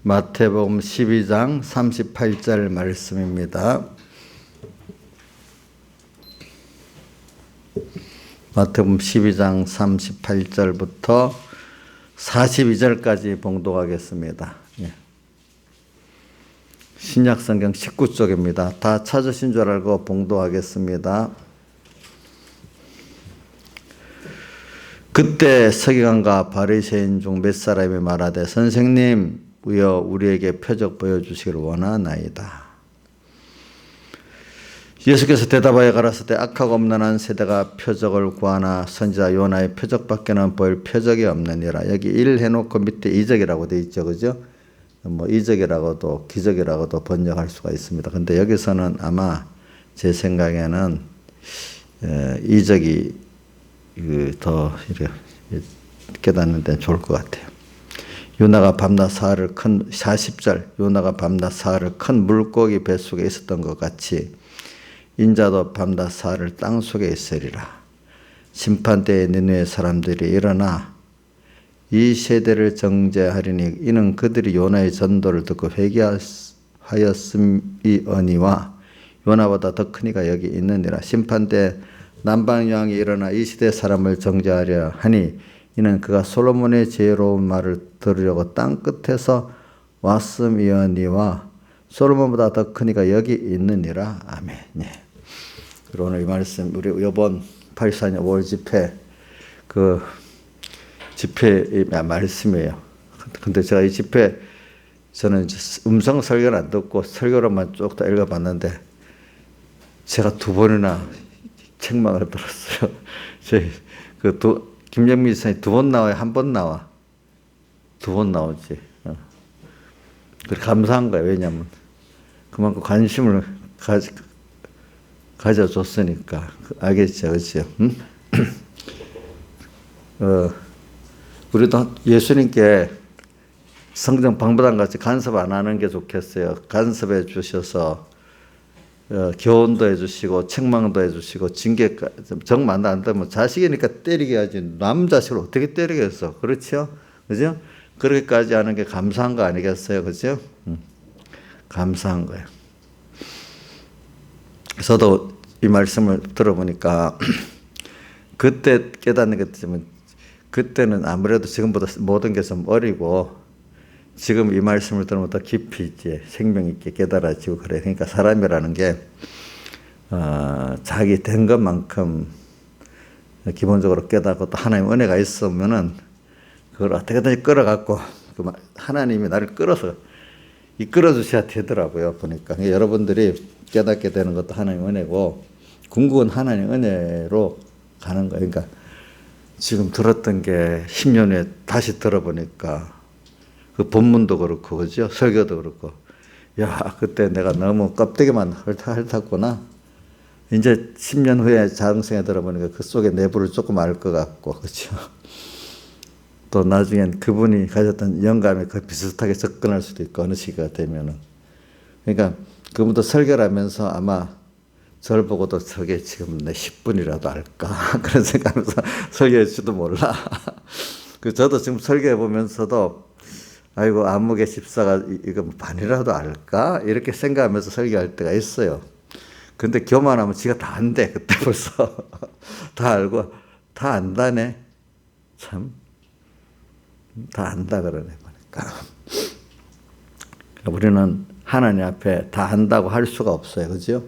마태복음 12장 38절 말씀입니다. 마태복음 12장 38절부터 42절까지 봉독하겠습니다. 신약성경 19쪽입니다. 다 찾으신 줄 알고 봉독하겠습니다. 그때 서기관과 바리새인 중 몇 사람이 말하되 선생님 우여 우리에게 표적 보여주시기를 원하나이다. 예수께서 대답하여 가라사대 악하고 엄란한 세대가 표적을 구하나 선지자 요나의 표적밖에는 보일 표적이 없느니라. 여기 1 해놓고 밑에 이적이라고 되어 있죠. 그죠? 뭐 이적이라고도 기적이라고도 번역할 수가 있습니다. 근데 여기서는 아마 제 생각에는 이적이 더 깨닫는 데 좋을 것 같아요. 요나가 밤낮 사흘을 40절 요나가 밤낮 사흘을 큰 물고기 뱃속에 있었던 것 같이 인자도 밤낮 사흘을 땅속에 있으리라. 심판때에 니느웨 사람들이 일어나 이 세대를 정죄하리니 이는 그들이 요나의 전도를 듣고 회개하였음이어니와 요나보다 더 큰 이가 여기 있느니라. 심판때 남방여왕이 일어나 이 시대 사람을 정죄하려 하니 이는 그가 솔로몬의 지혜로운 말을 들으려고 땅 끝에서 왔음이어니와 솔로몬보다 더 큰 이가 여기 있느니라. 아멘. 예. 그리고 오늘 이 말씀 우리 이번 84년 5월 집회 집회의 말씀이에요. 근데 제가 이 집회 저는 음성 설교는 안 듣고 설교로만 쭉 다 읽어봤는데 제가 2번이나 책망을 들었어요. 김영민 선생님 2번 나와요? 1번 나와? 2번 나오지. 그래 감사한 거예요. 왜냐하면 그만큼 관심을 가져줬으니까. 알겠죠? 그렇죠? 응? 우리도 예수님께 성경 방부단 같이 간섭 안 하는 게 좋겠어요. 간섭해 주셔서 교훈도 해주시고 책망도 해주시고 징계까지 정만 안 되면 자식이니까 때리게 하지 남 자식을 어떻게 때리겠어. 그렇죠? 그죠? 그렇게까지 하는 게 감사한 거 아니겠어요? 그죠? 감사한 거예요. 저도 이 말씀을 들어보니까 그때 깨닫는 것 때문에 그때는 아무래도 지금보다 모든 게 좀 어리고 지금 이 말씀을 들으면 더 깊이 이제 생명 있게 깨달아지고 그래. 그러니까 사람이라는 게 자기 된 것만큼 기본적으로 깨닫고 또 하나님 은혜가 있으면은 그걸 어떻게든 끌어갖고 하나님이 나를 끌어서 이끌어주셔야 되더라고요. 보니까 여러분들이 깨닫게 되는 것도 하나님 은혜고 궁극은 하나님 은혜로 가는 거예요. 그러니까 지금 들었던 게 10년 후에 다시 들어보니까 그 본문도 그렇고, 그죠? 설교도 그렇고, 야, 그때 내가 너무 껍데기만 핥았구나. 이제 10년 후에 자흥생에 들어보니까 그 속의 내부를 조금 알 것 같고, 그죠? 또 나중엔 그분이 가졌던 영감에 그 비슷하게 접근할 수도 있고, 어느 시기가 되면은. 그러니까 그분도 설교를 하면서 아마 저를 보고도 저게 지금 내 10분이라도 알까? 그런 생각하면서 설교할지도 몰라. 저도 지금 설교해 보면서도 아이고 안목의 집사가 이거 반이라도 알까? 이렇게 생각하면서 설교할 때가 있어요. 근데 교만하면 지가 다 안돼. 그때 벌써 다 알고 다 안다네. 참 다 안다 그러네 보니까. 우리는 하나님 앞에 다 안다고 할 수가 없어요. 그죠?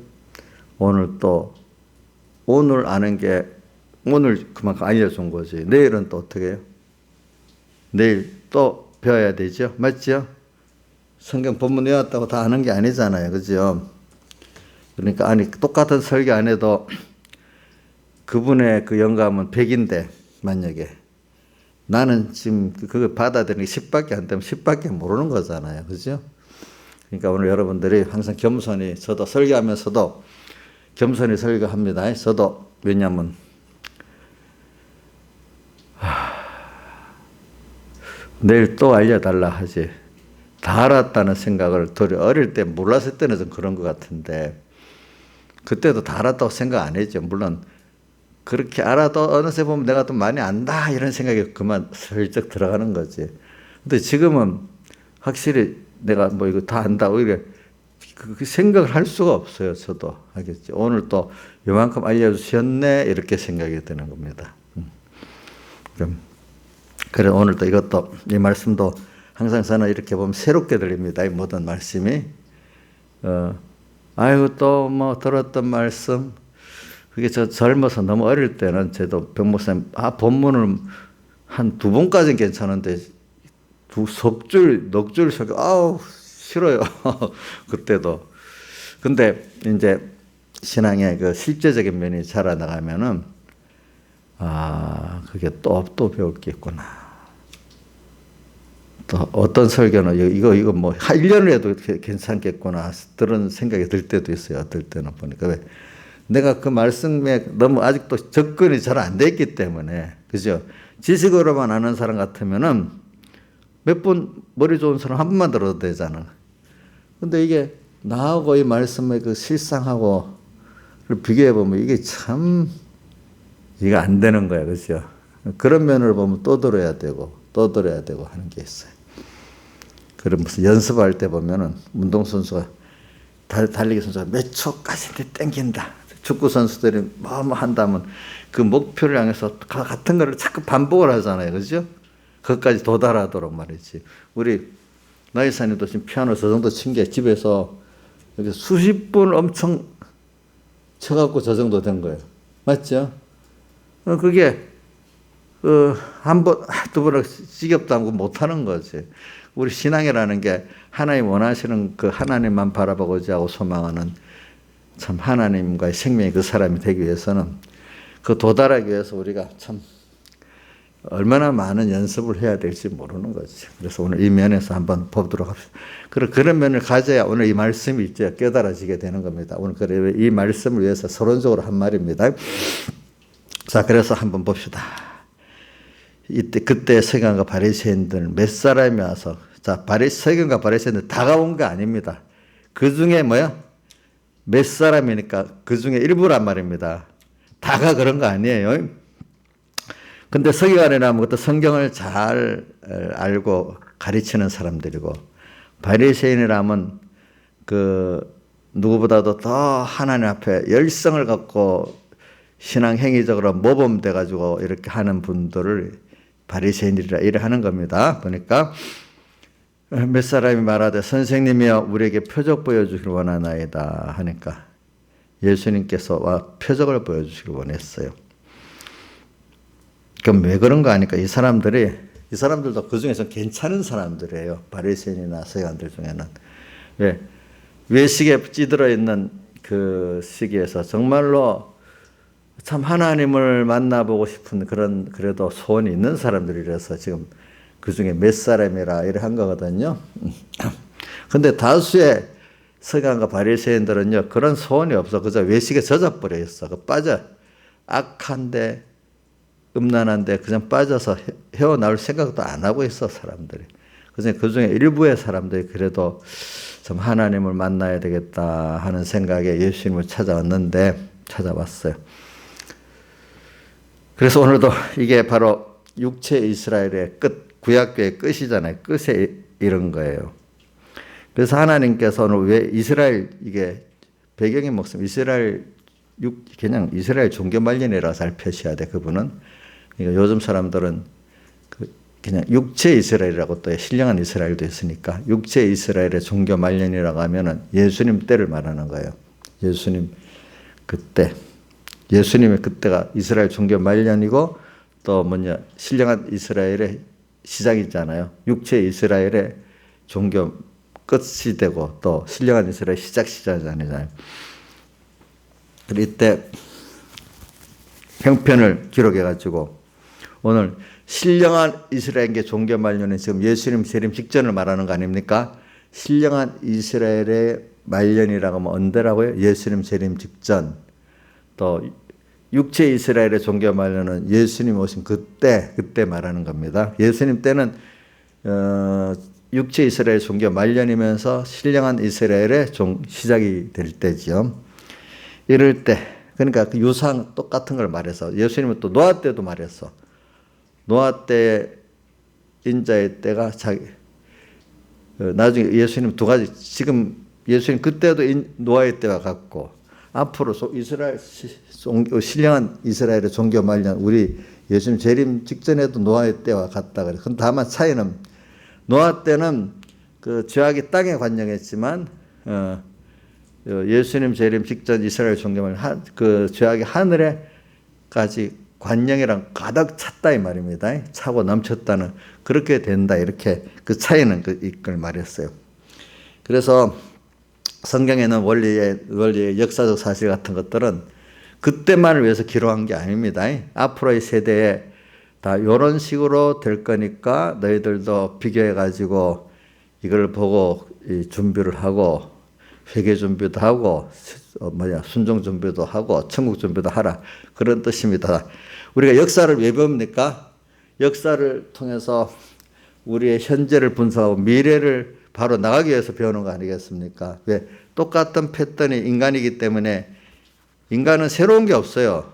오늘 아는 게 오늘 그만큼 알려준 거지. 내일은 또 어떻게 해요? 내일 또 배워야 되죠. 맞죠? 성경 본문 외웠다고 다 아는 게 아니잖아요. 그죠? 그러니까 똑같은 설교 안 해도 그분의 그 영감은 100인데 만약에 나는 지금 그거 받아들이는 게 10밖에 안 되면 10밖에 모르는 거잖아요. 그죠? 그러니까 오늘 여러분들이 항상 겸손히 저도 설교하면서도 겸손히 설교합니다. 저도 왜냐하면 내일 또 알려달라 하지. 다 알았다는 생각을 어릴 때 몰랐을 때는 좀 그런 것 같은데 그때도 다 알았다고 생각 안 했죠. 물론 그렇게 알아도 어느새 보면 내가 또 많이 안다 이런 생각이 그만 슬쩍 들어가는 거지. 근데 지금은 확실히 내가 뭐 이거 다 안다고 이래 그 생각을 할 수가 없어요. 저도 하겠죠. 오늘 또 요만큼 알려주셨네 이렇게 생각이 드는 겁니다. 그래 오늘 또 이것도 이 말씀도 항상 저는 이렇게 보면 새롭게 들립니다. 이 모든 말씀이 아이고 또 뭐 들었던 말씀 그게 저 젊어서 너무 어릴 때는 저도 병목사님 본문을 한 2번까지는 괜찮은데 석줄 넉줄 설교 아우 싫어요. 그때도. 근데 이제 신앙의 그 실제적인 면이 자라나가면은 그게 또 배울 게 있구나. 또 어떤 설교는 이거 뭐 1년을 해도 괜찮겠구나 그런 생각이 들 때도 있어요. 어떨 때는 보니까 왜 내가 그 말씀에 너무 아직도 접근이 잘 안 돼 있기 때문에 그죠? 지식으로만 아는 사람 같으면은 몇 번 머리 좋은 사람 한 번만 들어도 되잖아. 근데 이게 나하고 이 말씀의 그 실상하고 비교해 보면 이게 참 이게 안 되는 거야, 그죠? 그런 면을 보면 또 들어야 되고 하는 게 있어요. 그럼 무슨 연습할 때 보면은 운동선수가 달리기 선수가 몇 초까지 땡긴다. 축구 선수들이 뭐 한다면 그 목표를 향해서 같은 거를 자꾸 반복을 하잖아요, 그죠? 거기까지 도달하도록 말이지. 우리 나이사님도 지금 피아노 저 정도 친 게 집에서 이렇게 수십 분 엄청 쳐갖고 저 정도 된 거예요. 맞죠? 그게 한 번, 두 번 지겹도 않고 못하는 거지. 우리 신앙이라는 게 하나님 원하시는 그 하나님만 바라보고자 하고 소망하는 참 하나님과의 생명의 그 사람이 되기 위해서는 그 도달하기 위해서 우리가 참 얼마나 많은 연습을 해야 될지 모르는 거지. 그래서 오늘 이 면에서 한번 보도록 합시다. 그런 면을 가져야 오늘 이 말씀이 이제 깨달아지게 되는 겁니다. 오늘 이 말씀을 위해서 서론적으로 한 말입니다. 자, 그래서 한번 봅시다. 그때 서기관과 바리새인들 몇 사람이 와서 서기관과 바리새인들 다가온 게 아닙니다. 그 중에 몇 사람이니까 그 중에 일부란 말입니다. 다가 그런 거 아니에요. 근데 서기관이라면 그것도 성경을 잘 알고 가르치는 사람들이고 바리새인이라면 그 누구보다도 더 하나님 앞에 열성을 갖고 신앙 행위적으로 모범돼 가지고 이렇게 하는 분들을 바리새인이라 이래 하는 겁니다. 보니까 몇 사람이 말하되 선생님이여 우리에게 표적 보여주기를 원하나이다 하니까 예수님께서 와 표적을 보여주시길 원했어요. 그럼 왜 그런가 하니까 이 사람들도 그 중에서 괜찮은 사람들이에요. 바리새인이나 서기관들 중에는. 왜? 외식에 찌들어 있는 그 시기에서 정말로 참 하나님을 만나보고 싶은 그런 그래도 소원이 있는 사람들이라서 지금 그 중에 몇 사람이라 이래 한 거거든요. 근데 다수의 서기관과 바리새인들은요 그런 소원이 없어. 그저 외식에 젖어버려 있어. 빠져. 악한데 음란한데 그냥 빠져서 헤어나올 생각도 안 하고 있어 사람들이. 그래서 그 중에 일부의 사람들이 그래도 좀 하나님을 만나야 되겠다 하는 생각에 예수님을 찾아왔어요. 그래서 오늘도 이게 바로 육체 이스라엘의 끝, 구약교의 끝이잖아요. 끝에 이런 거예요. 그래서 하나님께서 오늘 왜 이스라엘 이게 배경이 뭐습니까? 그냥 이스라엘 종교 말년이라 잘 표시해야 돼. 그분은 그러니까 요즘 사람들은 그냥 육체 이스라엘이라고 또 신령한 이스라엘도 있으니까 육체 이스라엘의 종교 말년이라고 하면은 예수님 때를 말하는 거예요. 예수님의 그때가 이스라엘 종교 말년이고 또 신령한 이스라엘의 시작이잖아요. 육체 이스라엘의 종교 끝이 되고 또 신령한 이스라엘 시작이잖아요. 이때 형편을 기록해가지고 오늘 신령한 이스라엘의 종교 말년은 지금 예수님 재림 직전을 말하는 거 아닙니까? 신령한 이스라엘의 말년이라고 하면 언제라고요? 예수님 재림 직전. 또 육체 이스라엘의 종교 말년은 예수님 오신 그때 말하는 겁니다. 예수님 때는 육체 이스라엘 종교 말년이면서 신령한 이스라엘의 시작이 될 때지요. 이럴 때 그러니까 그 유상 똑같은 걸 말해서 예수님은 또 노아 때도 말했어. 노아 때 인자의 때가 나중에 예수님 두 가지, 지금 예수님 그때도 노아의 때와 같고 앞으로 이스라엘 신령한 이스라엘의 종교 말년 우리 예수님 재림 직전에도 노아의 때와 같다 그래. 다만 차이는 노아 때는 그 죄악이 땅에 관영했지만 예수님 재림 직전 이스라엘 종교 말년 그 죄악이 하늘에까지 관영이랑 가득 찼다 이 말입니다. 차고 넘쳤다는 그렇게 된다 이렇게 그 차이는 이걸 말했어요. 그래서 성경에는 원리의 역사적 사실 같은 것들은 그때만을 위해서 기록한 게 아닙니다. 앞으로의 세대에 다 이런 식으로 될 거니까 너희들도 비교해가지고 이걸 보고 준비를 하고 회개 준비도 하고 순종 준비도 하고 천국 준비도 하라 그런 뜻입니다. 우리가 역사를 왜 배웁니까? 역사를 통해서 우리의 현재를 분석하고 미래를 바로 나가기 위해서 배우는 거 아니겠습니까? 왜? 똑같은 패턴이 인간이기 때문에 인간은 새로운 게 없어요.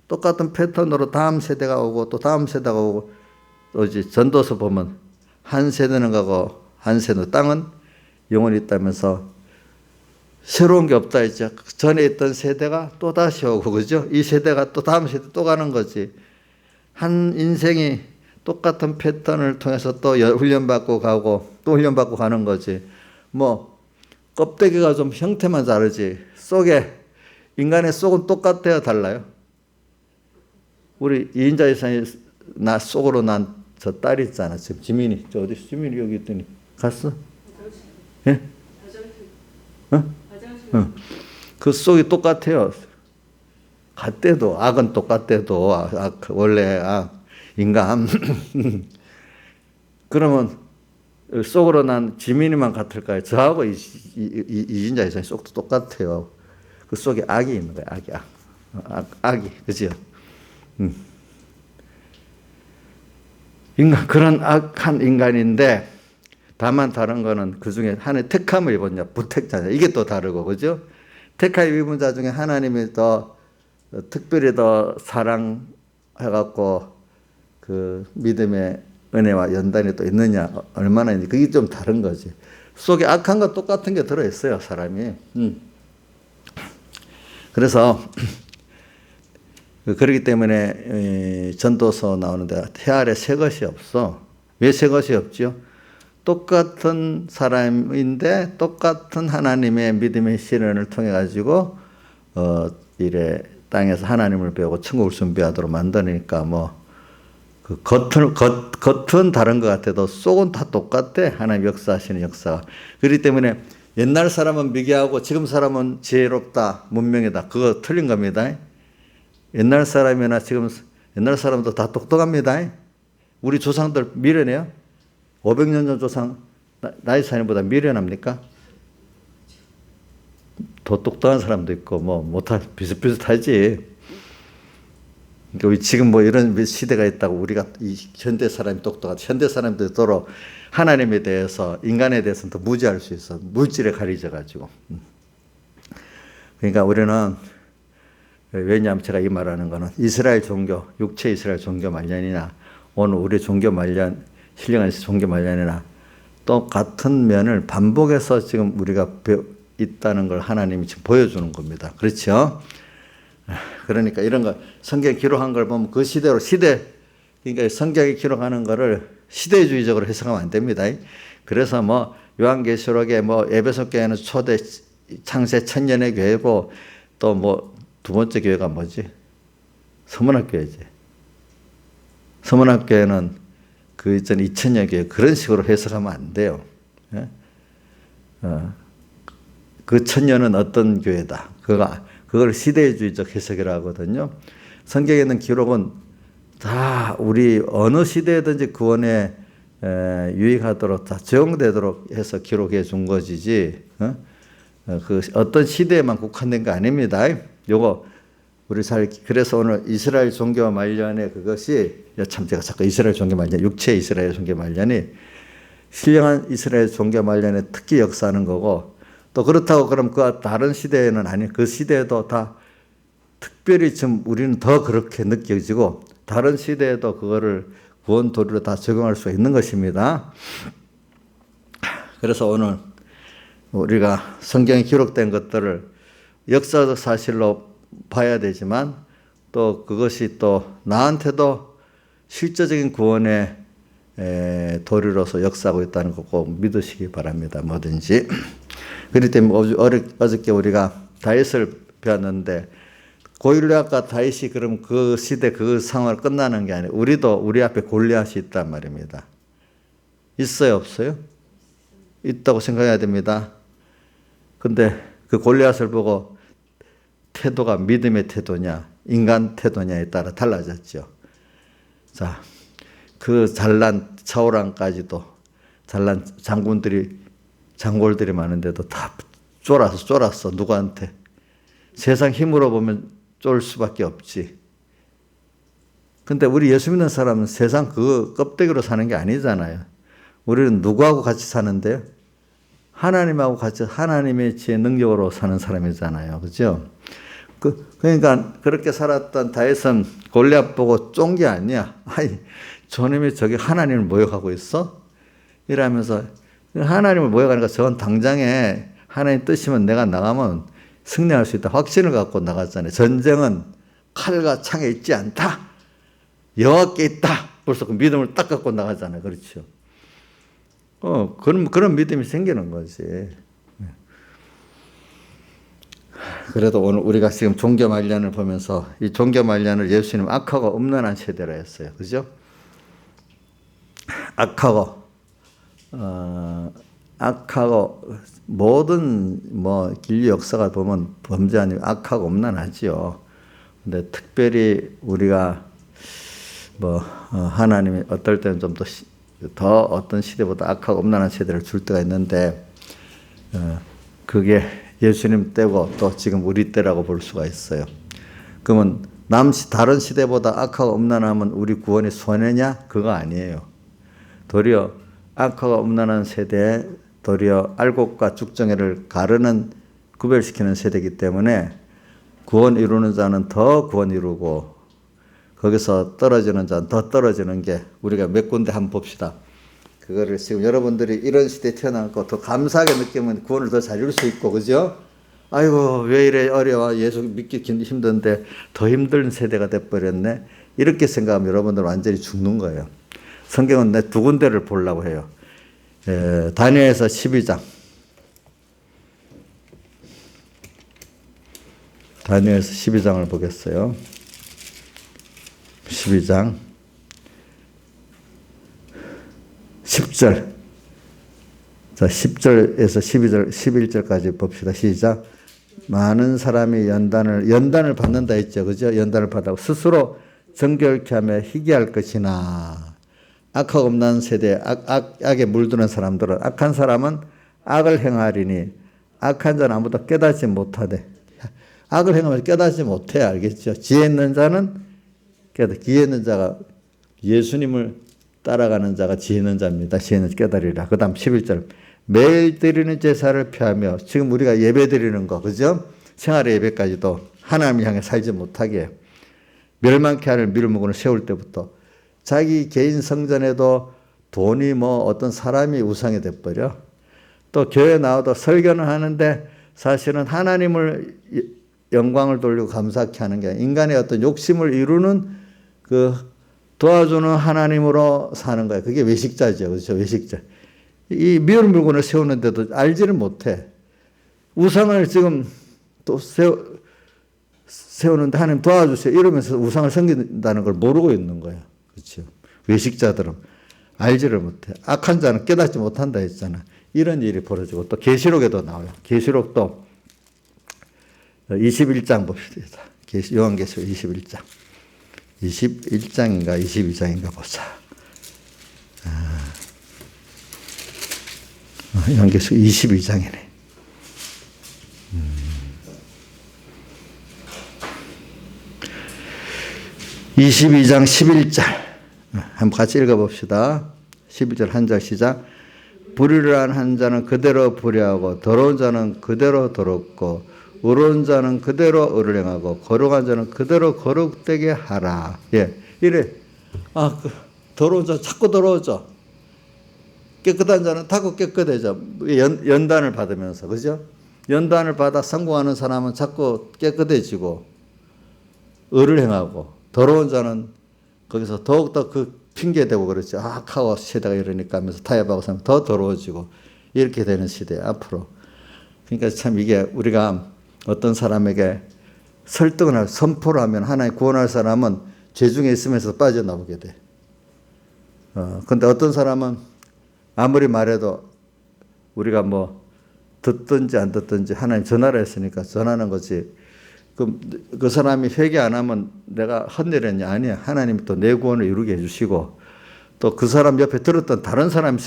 똑같은 패턴으로 다음 세대가 오고 또 다음 세대가 오고 또 이제 전도서 보면 한 세대는 가고 한 세대 땅은 영원히 있다면서 새로운 게 없다 이제 전에 있던 세대가 또 다시 오고 그죠? 이 세대가 또 다음 세대 또 가는 거지. 한 인생이 똑같은 패턴을 통해서 또 훈련받고 가고 또 훈련받고 가는 거지. 뭐 껍데기가 좀 형태만 다르지 속에 인간의 속은 똑같아요 달라요? 우리 이인자 이사님 나 속으로 난 저 딸 있잖아 지금 지민이 저 어디 지민이 여기 있더니 갔어? 예? 어? 그 속이 똑같아요. 같대도 악은 똑같대도 원래 인간 그러면 속으로 난 지민이만 같을까요? 저하고 이진자 이사님 속도 똑같아요. 그 속에 악이 있는 거예요. 악이 그죠? 인간 그런 악한 인간인데 다만 다른 거는 그 중에 하나의 택함을 입은 자, 부택자냐 이게 또 다르고 그죠? 택함을 입은 자 중에 하나님이 더 특별히 더 사랑해갖고 그 믿음의 은혜와 연단이 또 있느냐 얼마나 있는지 그게 좀 다른 거지. 속에 악한 거 똑같은 게 들어있어요 사람이. 그래서 그렇기 때문에 전도서 나오는데 태 아래 새 것이 없어. 왜 새 것이 없죠? 똑같은 사람인데 똑같은 하나님의 믿음의 시련을 통해 가지고 이래 땅에서 하나님을 배우고 천국을 준비하도록 만드니까 뭐 그 겉은 다른 것 같아도 속은 다 똑같대. 하나님 역사하시는 역사가. 그렇기 때문에 옛날 사람은 미개하고 지금 사람은 지혜롭다, 문명이다. 그거 틀린 겁니다. 옛날 사람이나 지금 옛날 사람도 다 똑똑합니다. 우리 조상들 미련해요? 500년 전 조상 나이 차이보다 미련합니까? 더 똑똑한 사람도 있고 뭐 못한 비슷비슷하지. 그러니까 지금 뭐 이런 시대가 있다고 우리가 이 현대 사람이 똑똑하다. 현대 사람들이 서로 하나님에 대해서 인간에 대해서는 더 무지할 수 있어. 물질에 가리져 가지고. 그러니까 우리는 왜냐하면 제가 이 말하는 거는 이스라엘 종교, 육체 이스라엘 종교 말년이나 오늘 우리 종교 말년, 신령한 종교 말년이나 똑같은 면을 반복해서 지금 우리가 있다는 걸 하나님이 지금 보여주는 겁니다. 그렇죠? 그러니까 이런 거 성경에 기록한 걸 보면 그 시대로 그러니까 성경에 기록하는 거를 시대주의적으로 해석하면 안 됩니다. 그래서 뭐 요한계시록에 뭐 에베소 교회는 초대 창세 천년의 교회고 또 뭐 두 번째 교회가 뭐지? 서문학교회지. 서문학교회는 그 이전 2000년 교회 그런 식으로 해석하면 안 돼요. 그 천년은 어떤 교회다. 그걸 시대주의적 해석이라고 하거든요. 성경에 있는 기록은 다 우리 어느 시대든지 구원에 유익하도록 다 적용되도록 해서 기록해 준 것이지 그 어떤 시대에만 국한된 거 아닙니다. 요거 우리 그래서 오늘 이스라엘 종교 말년에 그것이 참 제가 자꾸 이스라엘 종교 말년 육체 이스라엘 종교 말년이 신령한 이스라엘 종교 말년에 특히 역사하는 거고 또 그렇다고 그럼 그 다른 시대에는 아니 그 시대에도 다 특별히 지금 우리는 더 그렇게 느껴지고 다른 시대에도 그거를 구원 도리로 다 적용할 수 있는 것입니다. 그래서 오늘 우리가 성경에 기록된 것들을 역사적 사실로 봐야 되지만 또 그것이 또 나한테도 실제적인 구원의 도리로서 역사하고 있다는 거 꼭 믿으시기 바랍니다. 뭐든지. 그렇기 때문에 어저께 우리가 다윗을 배웠는데 고릴앗과 다윗이 그럼 그 시대 그 상황을 끝나는 게 아니에요. 우리도 우리 앞에 골리앗이 있단 말입니다. 있어요, 없어요? 있다고 생각해야 됩니다. 근데 그 골리앗을 보고 태도가 믿음의 태도냐, 인간 태도냐에 따라 달라졌죠. 자, 그 잘난 차오랑까지도 잘난 장골들이 많은데도 다 쫄았어. 누구한테? 세상 힘으로 보면 쫄 수밖에 없지. 근데 우리 예수 믿는 사람은 세상 그 껍데기로 사는 게 아니잖아요. 우리는 누구하고 같이 사는데요? 하나님하고 같이 하나님의 지혜 능력으로 사는 사람이잖아요. 그죠? 그러니까 그렇게 살았던 다윗은 골리앗 보고 쫀 게 아니야. 아이, 저놈이 저기 하나님을 모욕하고 있어? 이러면서 하나님을 모욕하니까 저건 당장에 하나님 뜻이면 내가 나가면 승리할 수 있다. 확신을 갖고 나갔잖아요. 전쟁은 칼과 창에 있지 않다. 여호와께 있다. 벌써 그 믿음을 딱 갖고 나가잖아요. 그렇죠. 그런 믿음이 생기는 거지. 그래도 오늘 우리가 지금 종교 말년을 보면서 이 종교 말년을 예수님 악하고 음란한 세대라 했어요. 그죠? 악하고 모든 인류 역사가 보면 범죄 아니면 악하고 음란하지요. 근데 특별히 우리가 하나님이 어떨 때는 좀 더 어떤 시대보다 악하고 음란한 세대를 줄 때가 있는데 그게 예수님 때고 또 지금 우리 때라고 볼 수가 있어요. 그러면 다른 시대보다 악하고 음란하면 우리 구원이 손해냐? 그거 아니에요. 도리어 악하고 음란한 세대에 도리어 알곡과 죽정이를 구별시키는 세대이기 때문에 구원 이루는 자는 더 구원 이루고 거기서 떨어지는 자는 더 떨어지는 게 우리가 몇 군데 한번 봅시다. 그거를 지금 여러분들이 이런 시대에 태어나고 더 감사하게 느끼면 구원을 더 잘 이룰 수 있고, 그죠? 아이고, 왜 이래 어려워. 예수 믿기 힘든데 더 힘든 세대가 돼버렸네. 이렇게 생각하면 여러분들 완전히 죽는 거예요. 성경은 내 두 군데를 보려고 해요. 다니엘서 12장. 다니엘서 12장을 보겠어요. 12장 10절. 자, 10절에서 11절까지 봅시다. 시작. 많은 사람이 연단을 받는다 했죠. 그죠? 연단을 받아 스스로 정결케 하며 희귀할 것이나 악하고 없는 세대, 악에 물드는 사람들은 악한 사람은 악을 행하리니 악한 자는 아무도 깨닫지 못하되 악을 행하면 깨닫지 못해. 알겠죠? 지혜 있는 자는 기회 있는 자가 예수님을 따라가는 자가 지혜 있는 자입니다. 지혜 있는 깨달으리라. 그 다음 11절. 매일 드리는 제사를 피하며 지금 우리가 예배 드리는 거, 그죠? 생활의 예배까지도 하나님을 향해 살지 못하게 멸망케 하는 밀물건을 세울 때부터 자기 개인 성전에도 돈이 어떤 사람이 우상이 돼버려. 또 교회 나와도 설교는 하는데 사실은 하나님을 영광을 돌리고 감사케 하는 게 아니라 인간의 어떤 욕심을 이루는 도와주는 하나님으로 사는 거예요. 그게 외식자죠. 그렇죠? 외식자. 이 미울 물건을 세우는데도 알지를 못해. 우상을 지금 또 세우는데 하나님 도와주세요. 이러면서 우상을 섬긴다는 걸 모르고 있는 거예요. 그렇죠? 외식자들은 알지를 못해. 악한 자는 깨닫지 못한다 했잖아. 이런 일이 벌어지고 또 계시록에도 나와요. 계시록도 21장 봅시다. 요한계시록 21장. 21장인가 22장인가 보자. 요한계시록 22장이네. 22장 11절. 한번 같이 읽어봅시다. 11절 한 절 시작. 불의를 한 자는 그대로 불의하고 더러운 자는 그대로 더럽고 의로운 자는 그대로 의를 행하고 거룩한 자는 그대로 거룩되게 하라. 예, 이래. 더러운 자 자꾸 더러워져. 깨끗한 자는 자꾸 깨끗해져. 연단을 받으면서, 그죠? 연단을 받아 성공하는 사람은 자꾸 깨끗해지고 의를 행하고, 더러운 자는 거기서 더욱더 그 핑계대고 그렇지. 악하고 시대가 이러니까 하면서 타협하고 살면 더 더러워지고 이렇게 되는 시대야 앞으로. 그러니까 참 이게 우리가 어떤 사람에게 설득을 할, 선포를 하면 하나님 구원할 사람은 죄 중에 있으면서 빠져나오게 돼. 근데 어떤 사람은 아무리 말해도 우리가 뭐 듣든지 안 듣든지 하나님 전화를 했으니까 전하는 거지. 그 사람이 회개 안 하면 내가 헛일했냐? 아니야. 하나님이 또 내 구원을 이루게 해주시고 또 그 사람 옆에 들었던 다른 사람이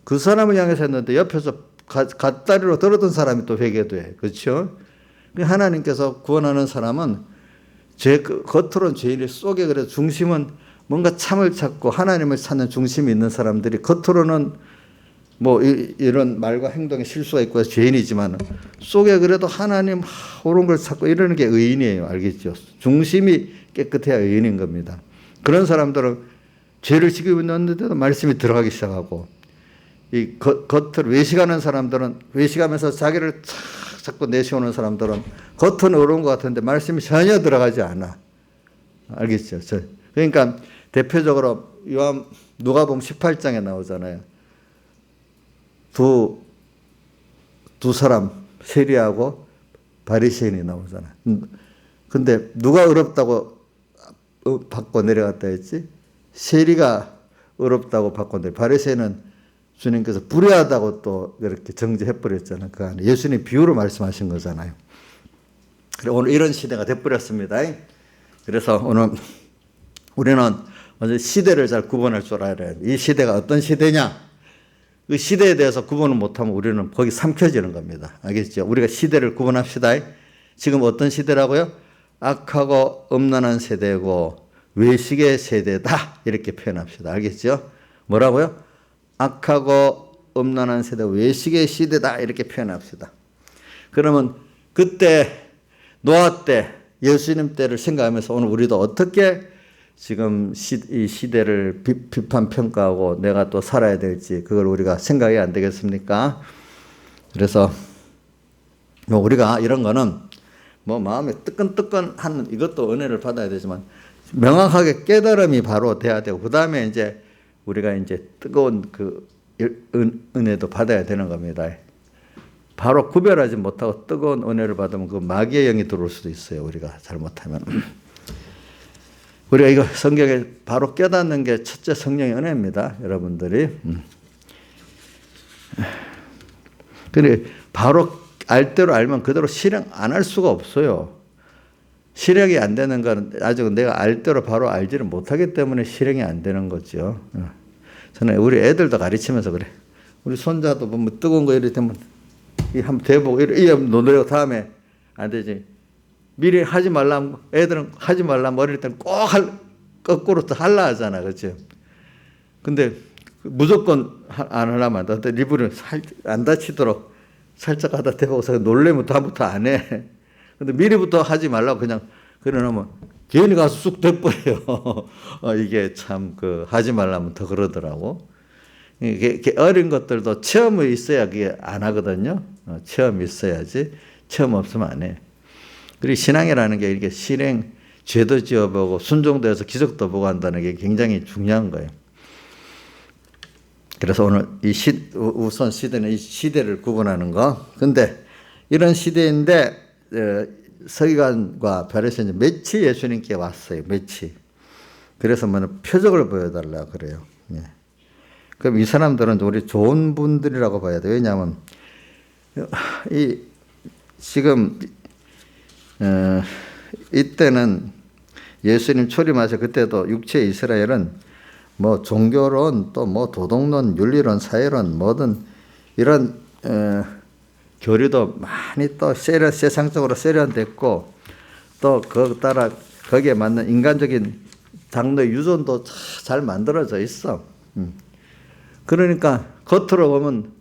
그 사람을 향해서 했는데 옆에서 갓다리로 들었던 사람이 또 회개도 해. 그렇죠? 하나님께서 구원하는 사람은 겉으로는 죄인이 속에 그래도 중심은 뭔가 참을 찾고 하나님을 찾는 중심이 있는 사람들이 겉으로는 뭐 이런 말과 행동에 실수가 있고 죄인이지만 속에 그래도 하나님 옳은 걸 찾고 이러는 게 의인이에요. 알겠죠? 중심이 깨끗해야 의인인 겁니다. 그런 사람들은 죄를 지키고 있는데도 말씀이 들어가기 시작하고 이 겉을 외식하는 사람들은 외식하면서 자기를 자꾸 내세우는 사람들은 겉은 옳은 것 같은데 말씀이 전혀 들어가지 않아. 알겠죠? 그러니까 대표적으로 누가복음 18장에 나오잖아요. 두 사람 세리하고 바리새인이 나오잖아. 근데 누가 의롭다고 받고 내려갔다 했지? 세리가 의롭다고 받고 바리새인은 주님께서 불의하다고 또 이렇게 정죄해버렸잖아요. 그 안에 예수님 비유로 말씀하신 거잖아요. 그래 오늘 이런 시대가 돼버렸습니다. 그래서 오늘 우리는 먼저 시대를 잘 구분할 줄 알아야 돼요. 이 시대가 어떤 시대냐? 그 시대에 대해서 구분을 못하면 우리는 거기 삼켜지는 겁니다. 알겠죠? 우리가 시대를 구분합시다. 지금 어떤 시대라고요? 악하고 음란한 세대고 외식의 세대다. 이렇게 표현합시다. 알겠죠? 뭐라고요? 악하고 음란한 세대, 외식의 시대다. 이렇게 표현합시다. 그러면 그때 노아 때, 예수님 때를 생각하면서 오늘 우리도 어떻게 지금 이 시대를 비판 평가하고 내가 또 살아야 될지 그걸 우리가 생각해야 안 되겠습니까? 그래서 뭐 우리가 이런 거는 뭐 마음에 뜨끈뜨끈한 이것도 은혜를 받아야 되지만 명확하게 깨달음이 바로 돼야 되고 그 다음에 이제 우리가 이제 뜨거운 그 은혜도 받아야 되는 겁니다. 바로 구별하지 못하고 뜨거운 은혜를 받으면 그 마귀의 영이 들어올 수도 있어요. 우리가 잘못하면. 우리가 이거 성경에 바로 깨닫는 게 첫째 성령의 은혜입니다. 여러분들이. 근데 바로 알 대로 알면 그대로 실행 안 할 수가 없어요. 실행이 안 되는 건 아직 내가 알 대로 바로 알지를 못하기 때문에 실행이 안 되는 거죠. 저는 우리 애들도 가르치면서 그래. 우리 손자도 뭐 뜨거운 거 이럴 때면 한번 대보고 이래 노래고 다음에 안 되지. 미리 하지 말라면 애들은 하지 말라면 어릴 때는 꼭 거꾸로 또 하려 하잖아. 그렇죠? 근데 무조건 안 하려면 안 돼. 리브를 안 다치도록 살짝 하다 대보고서 놀래면 다음부터 안 해. 근데 미리부터 하지 말라고 그냥 그러면 괜히 가서 쑥 돼버려요. 이게 참 하지 말라면 더 그러더라고. 이게 어린 것들도 체험이 있어야 그게 안 하거든요. 체험이 있어야지. 체험 없으면 안 해. 그리고 신앙이라는 게 이렇게 실행, 죄도 지어보고 순종되어서 기적도 보고 한다는 게 굉장히 중요한 거예요. 그래서 오늘 우선 시대는 이 시대를 구분하는 거. 근데 이런 시대인데 서기관과 바리새인이 며칠 예수님께 왔어요. 며칠. 그래서 표적을 보여달라 그래요. 예. 그럼 이 사람들은 우리 좋은 분들이라고 봐야 돼요. 왜냐하면 지금 이때는 예수님 초림하셔 그때도 육체 이스라엘은 뭐 종교론 또 뭐 도덕론, 윤리론, 사회론 뭐든 이런 교류도 많이 또 세상적으로 세련됐고 또 그 따라 거기에 맞는 인간적인 장르 유전도 잘 만들어져 있어. 그러니까 겉으로 보면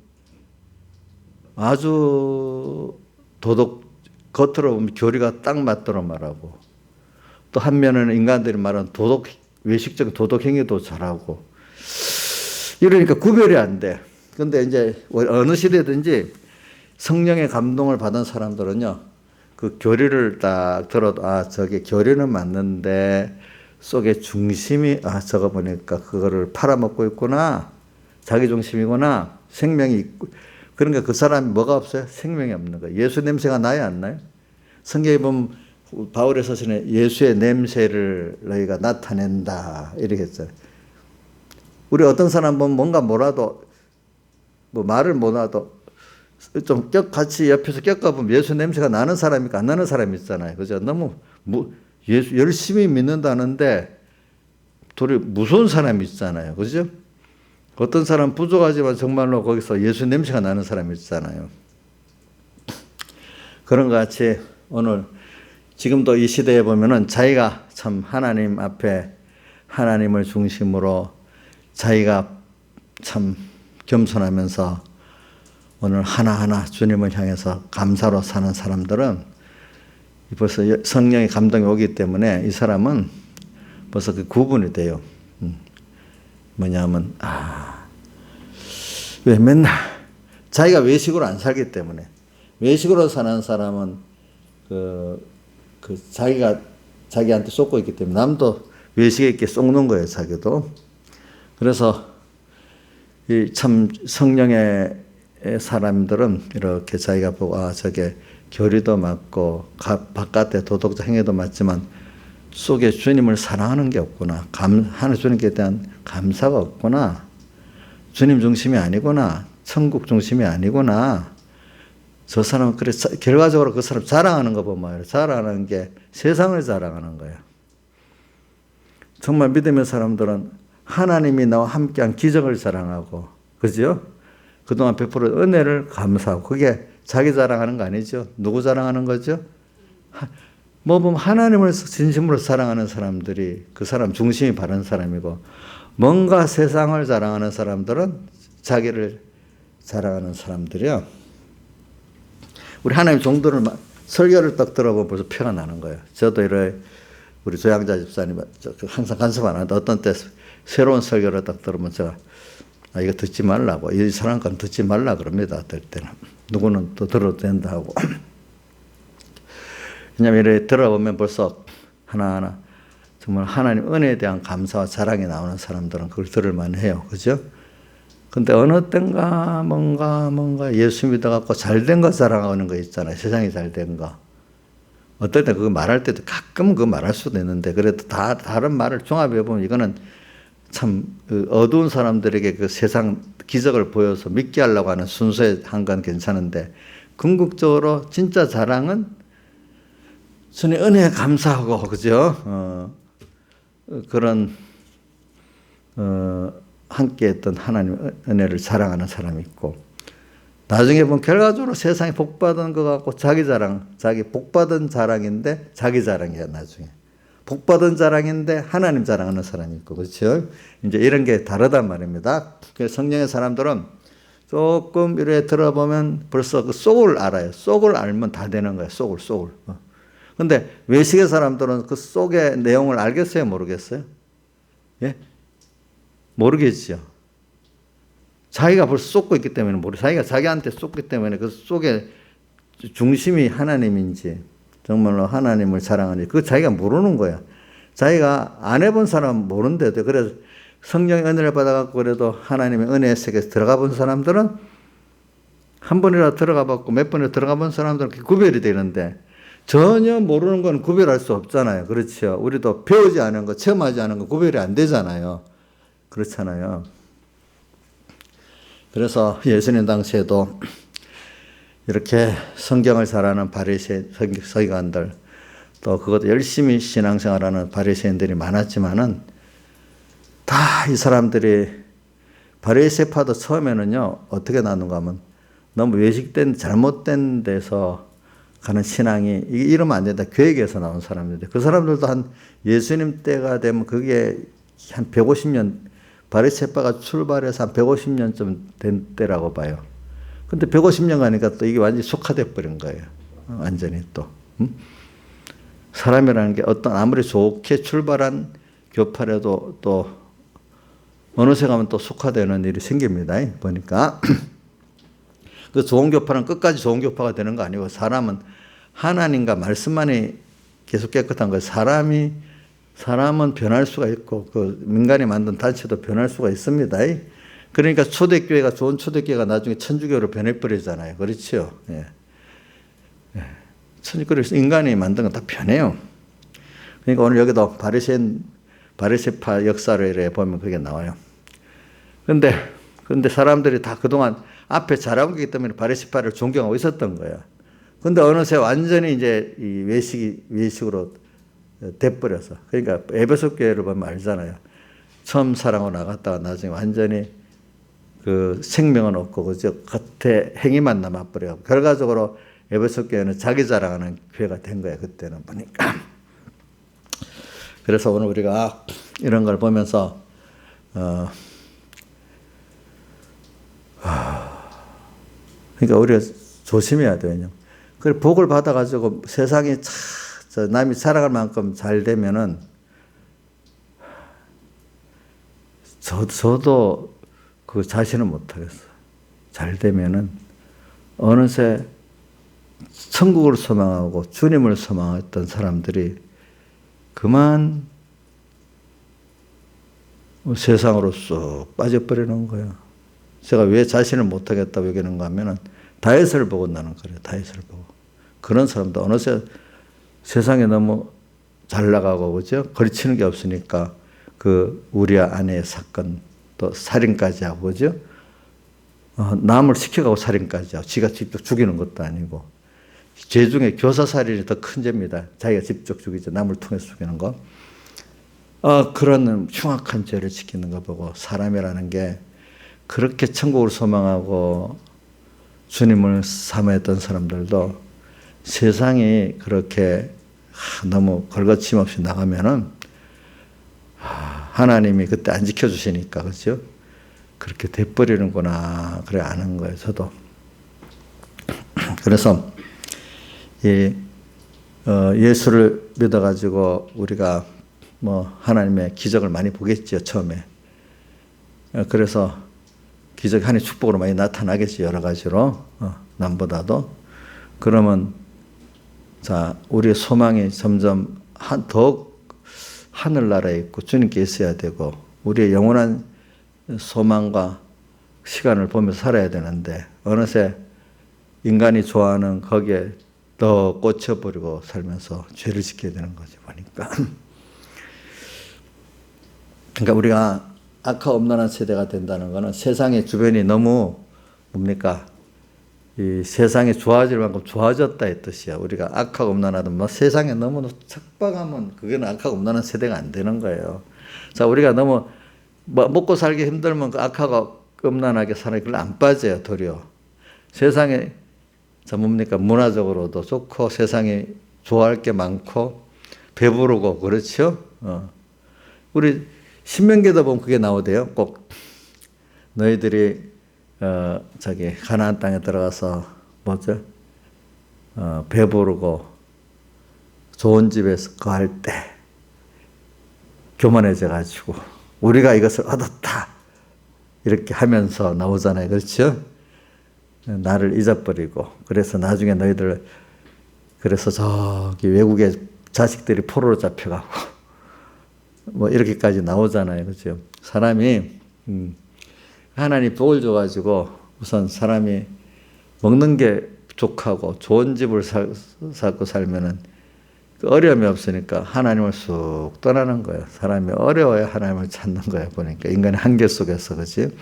아주 겉으로 보면 교리가 딱 맞도록 말하고 또 한면에는 인간들이 말하는 외식적인 도덕 행위도 잘하고 이러니까 구별이 안 돼. 근데 이제 어느 시대든지 성령의 감동을 받은 사람들은요, 그 교리를 딱 들어도, 아, 저게 교리는 맞는데, 속에 중심이, 아, 저거 보니까 그거를 팔아먹고 있구나. 자기 중심이구나. 생명이 있고. 그러니까 그 사람이 뭐가 없어요? 생명이 없는 거예요. 예수 냄새가 나요, 안 나요? 성경에 보면 바울의 서신에 예수의 냄새를 너희가 나타낸다. 이렇게 했어요. 우리 어떤 사람 보면 뭔가 뭐라도, 뭐 말을 못하도 좀 같이 옆에서 겪어보면 예수 냄새가 나는 사람이니까 안 나는 사람이 있잖아요. 그죠? 너무 예수 열심히 믿는다는데 둘이 무서운 사람이 있잖아요. 그죠? 어떤 사람 부족하지만 정말로 거기서 예수 냄새가 나는 사람이 있잖아요. 그런 것 같이 오늘 지금도 이 시대에 보면은 자기가 참 하나님 앞에 하나님을 중심으로 자기가 참 겸손하면서 오늘 하나하나 주님을 향해서 감사로 사는 사람들은 벌써 성령의 감동이 오기 때문에 이 사람은 벌써 그 구분이 돼요. 뭐냐면, 왜 맨날 자기가 외식으로 안 살기 때문에. 외식으로 사는 사람은 자기가 자기한테 쏟고 있기 때문에 남도 외식에 있게 쏟는 거예요, 자기도. 그래서 이 참 성령의 사람들은 이렇게 자기가 보고, 저게 교리도 맞고 바깥에 도덕적 행위도 맞지만 속에 주님을 사랑하는 게 없구나. 하나님 주님께 대한 감사가 없구나. 주님 중심이 아니구나. 천국 중심이 아니구나. 저 사람은 그래, 결과적으로 그 사람 자랑하는 거 보면 자랑하는 게 세상을 자랑하는 거예요. 정말 믿음의 사람들은 하나님이 나와 함께한 기적을 자랑하고, 그죠? 그동안 베풀은 은혜를 감사하고, 그게 자기 자랑하는 거 아니죠? 누구 자랑하는 거죠? 뭐 보면 하나님을 진심으로 사랑하는 사람들이 그 사람 중심이 바른 사람이고, 뭔가 세상을 자랑하는 사람들은 자기를 자랑하는 사람들이요. 우리 하나님 종들을 설교를 딱 들어보면 벌써 표가 나는 거예요. 저도 우리 조양자 집사님 항상 간섭 안 하는데 어떤 때 새로운 설교를 딱 들으면 제가 이거 듣지 말라고, 이 사람 건 듣지 말라 그럽니다. 어떨 때는 누구는 또 들어도 된다 하고. 왜냐하면 이렇게 들어보면 벌써 하나하나 정말 하나님 은혜에 대한 감사와 자랑이 나오는 사람들은 그걸 들을만 해요. 그죠? 근데 어느 땐가 뭔가 예수 믿어갖고 잘된 거 자랑하는 거 있잖아요. 세상이 잘된 거. 어떨 때 그거 말할 때도 가끔 그거 말할 수도 있는데, 그래도 다른 말을 종합해보면 이거는 참 어두운 사람들에게 그 세상 기적을 보여서 믿게 하려고 하는 순수에 한 건 괜찮은데, 궁극적으로 진짜 자랑은 주님 은혜에 감사하고, 그죠? 그런 함께 했던 하나님 은혜를 자랑하는 사람이 있고, 나중에 보면 결과적으로 세상에 복받은 것 같고 자기 복받은 자랑인데 자기 자랑이야, 나중에. 복받은 자랑인데 하나님 자랑하는 사람이 있고, 그렇죠? 이제 이런 게 다르단 말입니다. 그래서 성령의 사람들은 조금 이렇게 들어보면 벌써 그 속을 알아요. 속을 알면 다 되는 거예요. 속을. 근데 외식의 사람들은 그 속의 내용을 알겠어요? 모르겠어요? 예? 모르겠죠. 자기가 벌써 쏟고 있기 때문에 자기가 자기한테 쏟기 때문에 그 속에 중심이 하나님인지 정말로 하나님을 자랑하는지 그거 자기가 모르는 거야. 자기가 안 해본 사람은 모른대도. 그래서 성령의 은혜를 받아갖고 그래도 하나님의 은혜의 세계에서 들어가 본 사람들은 한 번이라도 들어가 봤고 몇 번이라도 들어가 본 사람들은 구별이 되는데, 전혀 모르는 건 구별할 수 없잖아요. 그렇죠. 우리도 배우지 않은 거, 체험하지 않은 거 구별이 안 되잖아요. 그렇잖아요. 그래서 예수님 당시에도 이렇게 성경을 잘하는 바리새 서기관들, 또 그것도 열심히 신앙생활하는 바리새인들이 많았지만은 다 이 사람들이 바리새파도 처음에는요 어떻게 나누는가 하면 너무 외식된 잘못된 데서 가는 신앙이 이러면 안 된다. 교회에서 나온 사람인데 그 사람들도 한 예수님 때가 되면 그게 한 150년 바리새파가 출발해서 한 150년쯤 된 때라고 봐요. 근데 150년 가니까 또 이게 완전히 속화돼 버린 거예요. 완전히 또. 사람이라는 게 어떤 아무리 좋게 출발한 교파라도 또 어느새 가면 또 속화되는 일이 생깁니다. 보니까. 그 좋은 교파는 끝까지 좋은 교파가 되는 거 아니고 사람은 하나님과 말씀만이 계속 깨끗한 거예요. 사람은 변할 수가 있고 그 민간이 만든 단체도 변할 수가 있습니다. 그러니까 초대교회가 좋은 초대교회가 나중에 천주교로 변해버리잖아요. 그렇죠? 예. 그래서 인간이 만든 건 다 변해요. 그러니까 오늘 여기도 바리새파 역사를 이래 보면 그게 나와요. 근데 사람들이 다 그동안 앞에 잘하고 있기 때문에 바리새파를 존경하고 있었던 거예요. 근데 어느새 완전히 이제 이 외식으로 돼버려서. 그러니까 에베소 교회를 보면 알잖아요. 처음 사랑으로 나갔다가 나중에 완전히 그 생명은 없고 그저 겉에 행위만 남아버려. 결과적으로 에베소 교회는 자기 자랑하는 교회가 된 거예요. 그때는 보니까. 그래서 오늘 우리가 이런 걸 보면서 그러니까 우리가 조심해야 돼요. 왜냐면 그래 복을 받아가지고 세상이 남이 살아갈 만큼 잘 되면은 저도 그 자신은 못하겠어요. 잘 되면은 어느새 천국을 소망하고 주님을 소망했던 사람들이 그만 세상으로 쑥 빠져버리는 거예요. 제가 왜 자신을 못하겠다고 얘기하는가 하면은 다윗을 보고 나는 그래요. 다윗을 보고. 그런 사람도 어느새 세상에 너무 잘 나가고, 그죠? 거리치는 게 없으니까 그 우리아 아내의 사건 또 살인까지 하고, 그죠? 남을 시켜가고 살인까지 하고, 지가 직접 죽이는 것도 아니고. 죄 중에 교사살인이 더 큰 죄입니다. 자기가 직접 죽이죠. 남을 통해서 죽이는 거. 그런 흉악한 죄를 지키는 거 보고 사람이라는 게 그렇게 천국을 소망하고 주님을 사모했던 사람들도 세상이 그렇게 너무 걸거침 없이 나가면은 하나님이 그때 안 지켜주시니까, 그죠? 그렇게 돼버리는구나. 그래 아는 거예요. 저도. 그래서 예수를 믿어가지고 우리가 뭐 하나님의 기적을 많이 보겠죠. 처음에. 그래서 기적이 하나님의 축복으로 많이 나타나겠지. 여러 가지로. 남보다도. 그러면 자 우리의 소망이 점점 더욱 하늘나라에 있고 주님께 있어야 되고 우리의 영원한 소망과 시간을 보면서 살아야 되는데 어느새 인간이 좋아하는 거기에 더 꽂혀버리고 살면서 죄를 지켜야 되는 거지 보니까. 그러니까 우리가 악하 음란한 세대가 된다는 것은 세상의 주변이 너무 뭡니까? 이 세상이 좋아질 만큼 좋아졌다의 뜻이야. 우리가 악하고 음란하든 뭐 세상에 너무 척박하면 그게는 악하고 음란한 세대가 안 되는 거예요. 자, 우리가 너무 뭐 먹고 살기 힘들면 그 악하고 음란하게 사는 걸 안 빠져요, 도리어. 세상에 자 뭡니까? 문화적으로도 좋고 세상에 좋아할 게 많고 배부르고 그렇죠? 우리 신명기도 보면 그게 나오대요. 꼭 너희들이 가나안 땅에 들어가서 뭐죠? 배부르고 좋은 집에서 거할 때 교만해져 가지고 우리가 이것을 얻었다 이렇게 하면서 나오잖아요. 그렇죠? 나를 잊어버리고 그래서 나중에 너희들 그래서 저기 외국에 자식들이 포로로 잡혀가고 뭐 이렇게까지 나오잖아요. 그렇죠? 사람이 하나님 복을 줘가지고 우선 사람이 먹는 게 부족하고 좋은 집을 살고 살면은 어려움이 없으니까 하나님을 쑥 떠나는 거예요. 사람이 어려워야 하나님을 찾는 거예요. 보니까 인간의 한계 속에서. 그렇지?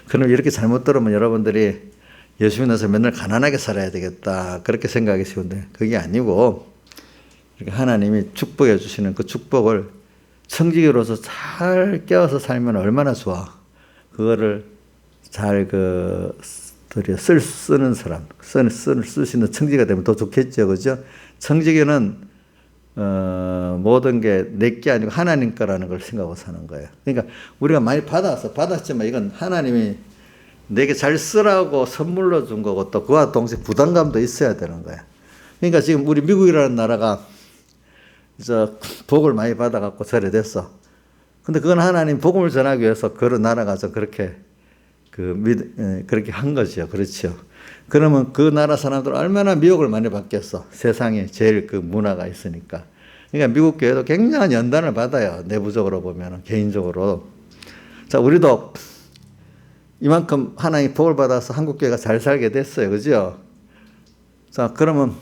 그럼 이렇게 잘못 들으면 여러분들이 예수 믿어서 맨날 가난하게 살아야 되겠다 그렇게 생각이 쉬운데 그게 아니고 하나님이 축복해 주시는 그 축복을 청지기로서 잘 깨워서 살면 얼마나 좋아. 그거를 잘 쓰는 사람, 쓸 수 있는 청지기가 되면 더 좋겠죠. 그죠? 청지기는 모든 게 내 게 아니고 하나님 거라는 걸 생각하고 사는 거예요. 그러니까 우리가 많이 받았지만 이건 하나님이 내게 잘 쓰라고 선물로 준 거고 또 그와 동시에 부담감도 있어야 되는 거예요. 그러니까 지금 우리 미국이라는 나라가 복을 많이 받아갖고 저래 됐어. 근데 그건 하나님 복음을 전하기 위해서 걸어 날아가서 그렇게 그렇게 한 거죠. 그렇죠. 그러면 그 나라 사람들 얼마나 미혹을 많이 받겠어. 세상에 제일 그 문화가 있으니까. 그러니까 미국 교회도 굉장한 연단을 받아요. 내부적으로 보면, 개인적으로. 자, 우리도 이만큼 하나님 복을 받아서 한국 교회가 잘 살게 됐어요. 그죠? 자, 그러면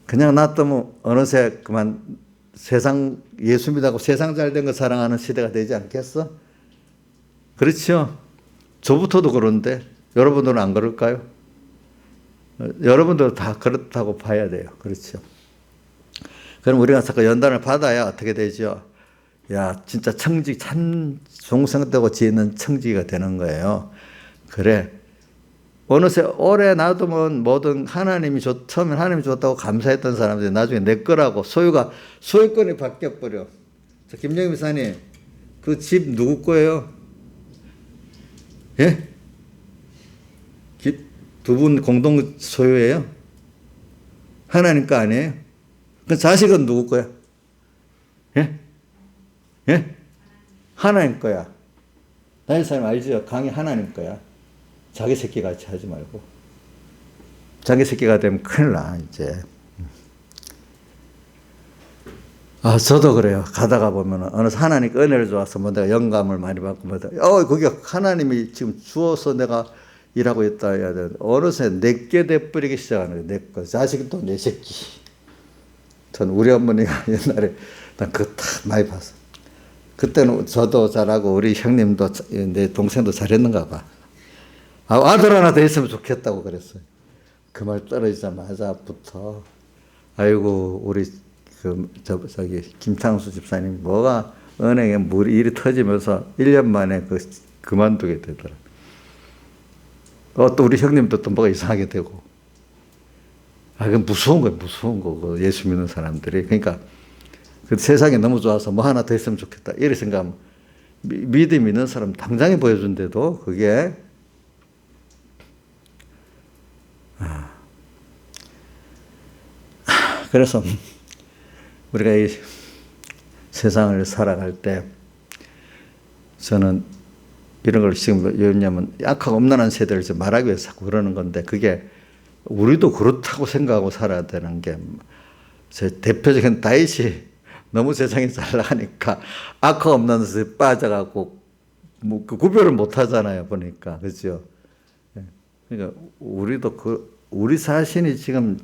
그냥 놔두면 어느새 그만 세상 예수 믿하고 세상 잘 된 거 사랑하는 시대가 되지 않겠어? 그렇죠? 저부터도 그런데 여러분들은 안 그럴까요? 여러분들 다 그렇다고 봐야 돼요. 그렇죠? 그럼 우리가 자꾸 연단을 받아야 어떻게 되죠? 야, 진짜 청지, 참 종성되고 지혜는 청지가 되는 거예요. 그래. 어느새 오래 놔두면 뭐든 처음엔 하나님이 줬다고 감사했던 사람들이 나중에 내 거라고 소유권이 바뀌어버려. 자, 김정희 미사님, 그 집 누구 거예요? 예? 두 분 공동 소유예요? 하나님 거 아니에요? 그 자식은 누구 거야? 예? 예? 하나님 거야. 다윗 사람 알죠? 강이 하나님 거야. 자기 새끼 같이 하지 말고. 자기 새끼가 되면 큰일 나, 이제. 아, 저도 그래요. 가다가 보면 어느 하나님 은혜를 줘서 뭐 내가 영감을 많이 받고 그게 하나님이 지금 주어서 내가 일하고 있다 해야 되는데 어느새 내게 돼버리기 시작하는 거예요. 내 거. 자식은 또 내 새끼. 전 우리 어머니가 옛날에 난 그거 다 많이 봤어. 그때는 저도 잘하고 우리 형님도 내 동생도 잘했는가 봐. 아들 하나 더 있으면 좋겠다고 그랬어요. 그 말 떨어지자마자부터 아이고 우리 저기 김창수 집사님 뭐가 은행에 일이 터지면서 1년 만에 그만두게 되더라. 또 우리 형님도 또 뭐가 이상하게 되고. 그건 무서운 거예요. 무서운 거고 예수 믿는 사람들이. 그러니까 그 세상이 너무 좋아서 뭐 하나 더 있으면 좋겠다. 이렇게 생각하면 믿음 있는 사람 당장에 보여준데도 그게 그래서 우리가 이 세상을 살아갈 때 저는 이런 걸 지금 왜냐면 약하고 엄난한 세대를 말하기 위해서 자꾸 그러는 건데 그게 우리도 그렇다고 생각하고 살아야 되는 게 제 대표적인 다윗이 너무 세상이 잘 나가니까 악하고 없는 데서 빠져가고 뭐 그 구별을 못 하잖아요. 보니까. 그죠? 그러니까 우리도 우리 자신이 지금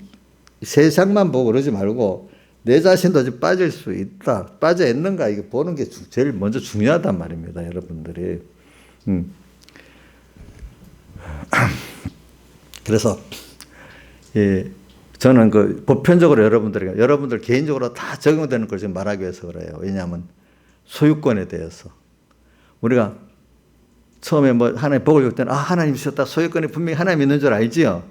세상만 보고 그러지 말고 내 자신도 좀 빠질 수 있다. 빠져 있는가 이게 보는 게 제일 먼저 중요하단 말입니다. 여러분들이. 그래서 저는 보편적으로 여러분들 개인적으로 다 적용되는 걸 지금 말하기 위해서 그래요. 왜냐하면 소유권에 대해서 우리가 처음에 뭐 하나님 복을 줄 때는 하나님 주셨다. 소유권이 분명히 하나님 있는 줄 알지요.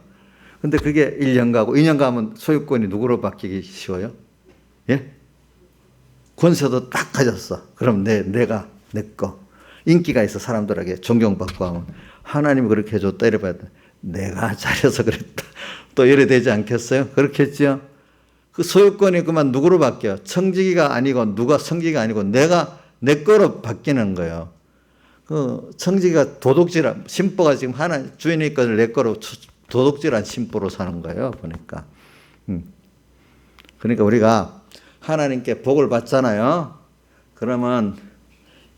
근데 그게 1년 가고 2년 가면 소유권이 누구로 바뀌기 쉬워요? 예? 권세도 딱 가졌어. 그럼 내가 내 거. 인기가 있어 사람들에게 존경받고 하면 하나님이 그렇게 해줬다 이래 봐야 돼. 내가 잘해서 그랬다. 또 이래 되지 않겠어요? 그렇겠죠? 그 소유권이 그만 누구로 바뀌어? 청지기가 아니고 누가 성기가 아니고 내가 내 거로 바뀌는 거예요. 그 청지기가 도둑질한 심보가 지금 주인의 것을 내 거로 도둑질한 심보로 사는 거예요. 보니까. 그러니까 우리가 하나님께 복을 받잖아요. 그러면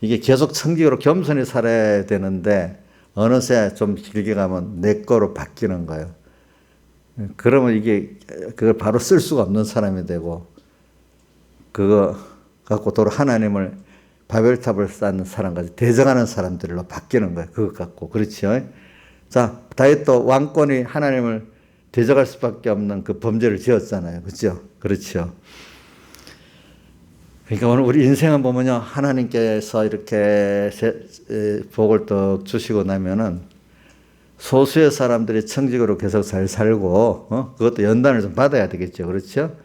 이게 계속 청지기로 겸손히 살아야 되는데 어느새 좀 길게 가면 내 거로 바뀌는 거예요. 그러면 그걸 바로 쓸 수가 없는 사람이 되고 그거 갖고 도로 하나님을 바벨탑을 쌓는 사람까지 대적하는 사람들로 바뀌는 거예요. 그것 갖고. 그렇죠? 자, 다윗도 왕권이 하나님을 대적할 수밖에 없는 그 범죄를 지었잖아요. 그렇죠? 그렇죠. 그러니까 오늘 우리 인생을 보면요. 하나님께서 이렇게 복을 또 주시고 나면은 소수의 사람들이 청직으로 계속 잘 살고, 그것도 연단을 좀 받아야 되겠죠. 그렇죠?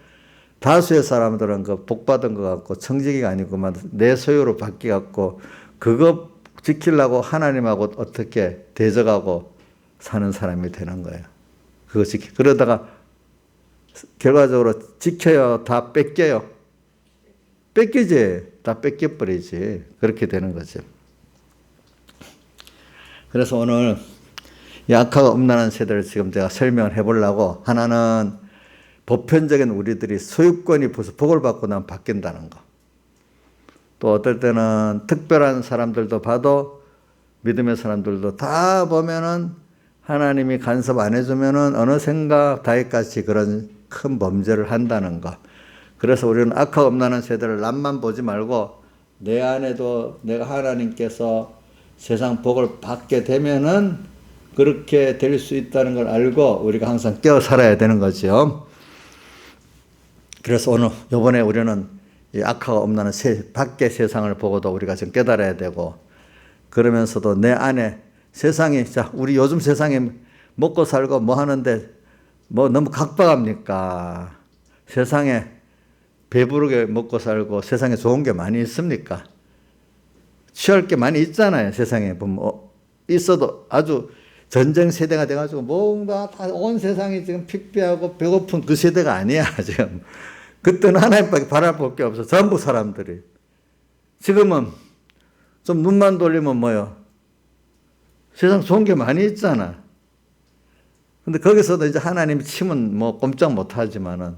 다수의 사람들은 복 받은 것 같고 청지기가 아니고만 내 소유로 바뀌어갖고 그거 지키려고 하나님하고 어떻게 대적하고 사는 사람이 되는 거예요. 그러다가 결과적으로 지켜요, 다 뺏겨요. 뺏기지. 다 뺏겨버리지. 그렇게 되는 거죠. 그래서 오늘 이 악화가 음란한 세대를 지금 제가 설명을 해보려고, 하나는 보편적인 우리들이 소유권이 벌써 복을 받고 나면 바뀐다는 거. 또 어떨 때는 특별한 사람들도 봐도, 믿음의 사람들도 다 보면은 하나님이 간섭 안 해주면은 어느샌가 다윗같이 그런 큰 범죄를 한다는 거. 그래서 우리는 악화가 음란한 세대를 남만 보지 말고 내 안에도 내가 하나님께서 세상 복을 받게 되면은 그렇게 될 수 있다는 걸 알고 우리가 항상 깨어 살아야 되는 거죠. 그래서 오늘 이번에 우리는 이 악화가 음란한 밖의 세상을 보고도 우리가 지금 깨달아야 되고, 그러면서도 내 안에 세상이, 자, 우리 요즘 세상에 먹고 살고 뭐 하는데 뭐 너무 각박합니까? 세상에 배부르게 먹고 살고 세상에 좋은 게 많이 있습니까? 취할 게 많이 있잖아요. 세상에 보면 있어도 아주 전쟁 세대가 돼가지고 뭔가 다 온 세상이 지금 핍비하고 배고픈 그 세대가 아니야 지금. 그때는 하나님밖에 바라볼 게 없어. 전부 사람들이. 지금은 좀 눈만 돌리면 뭐요? 세상 좋은 게 많이 있잖아. 근데 거기서도 이제 하나님 치면 뭐 꼼짝 못 하지만은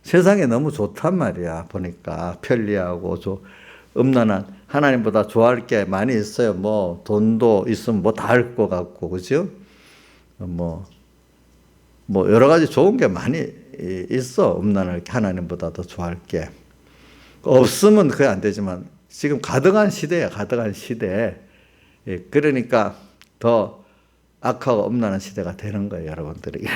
세상에 너무 좋단 말이야. 보니까 편리하고 음란한, 하나님보다 좋아할 게 많이 있어요. 뭐 돈도 있으면 뭐 다 할 것 같고, 그죠? 뭐 여러 가지 좋은 게 많이 있어. 음란할 게 하나님보다 더 좋아할 게. 없으면 그게 안 되지만 지금 가득한 시대야. 가득한 시대. 그러니까 더 악하고 음란한 시대가 되는 거예요. 여러분들에게.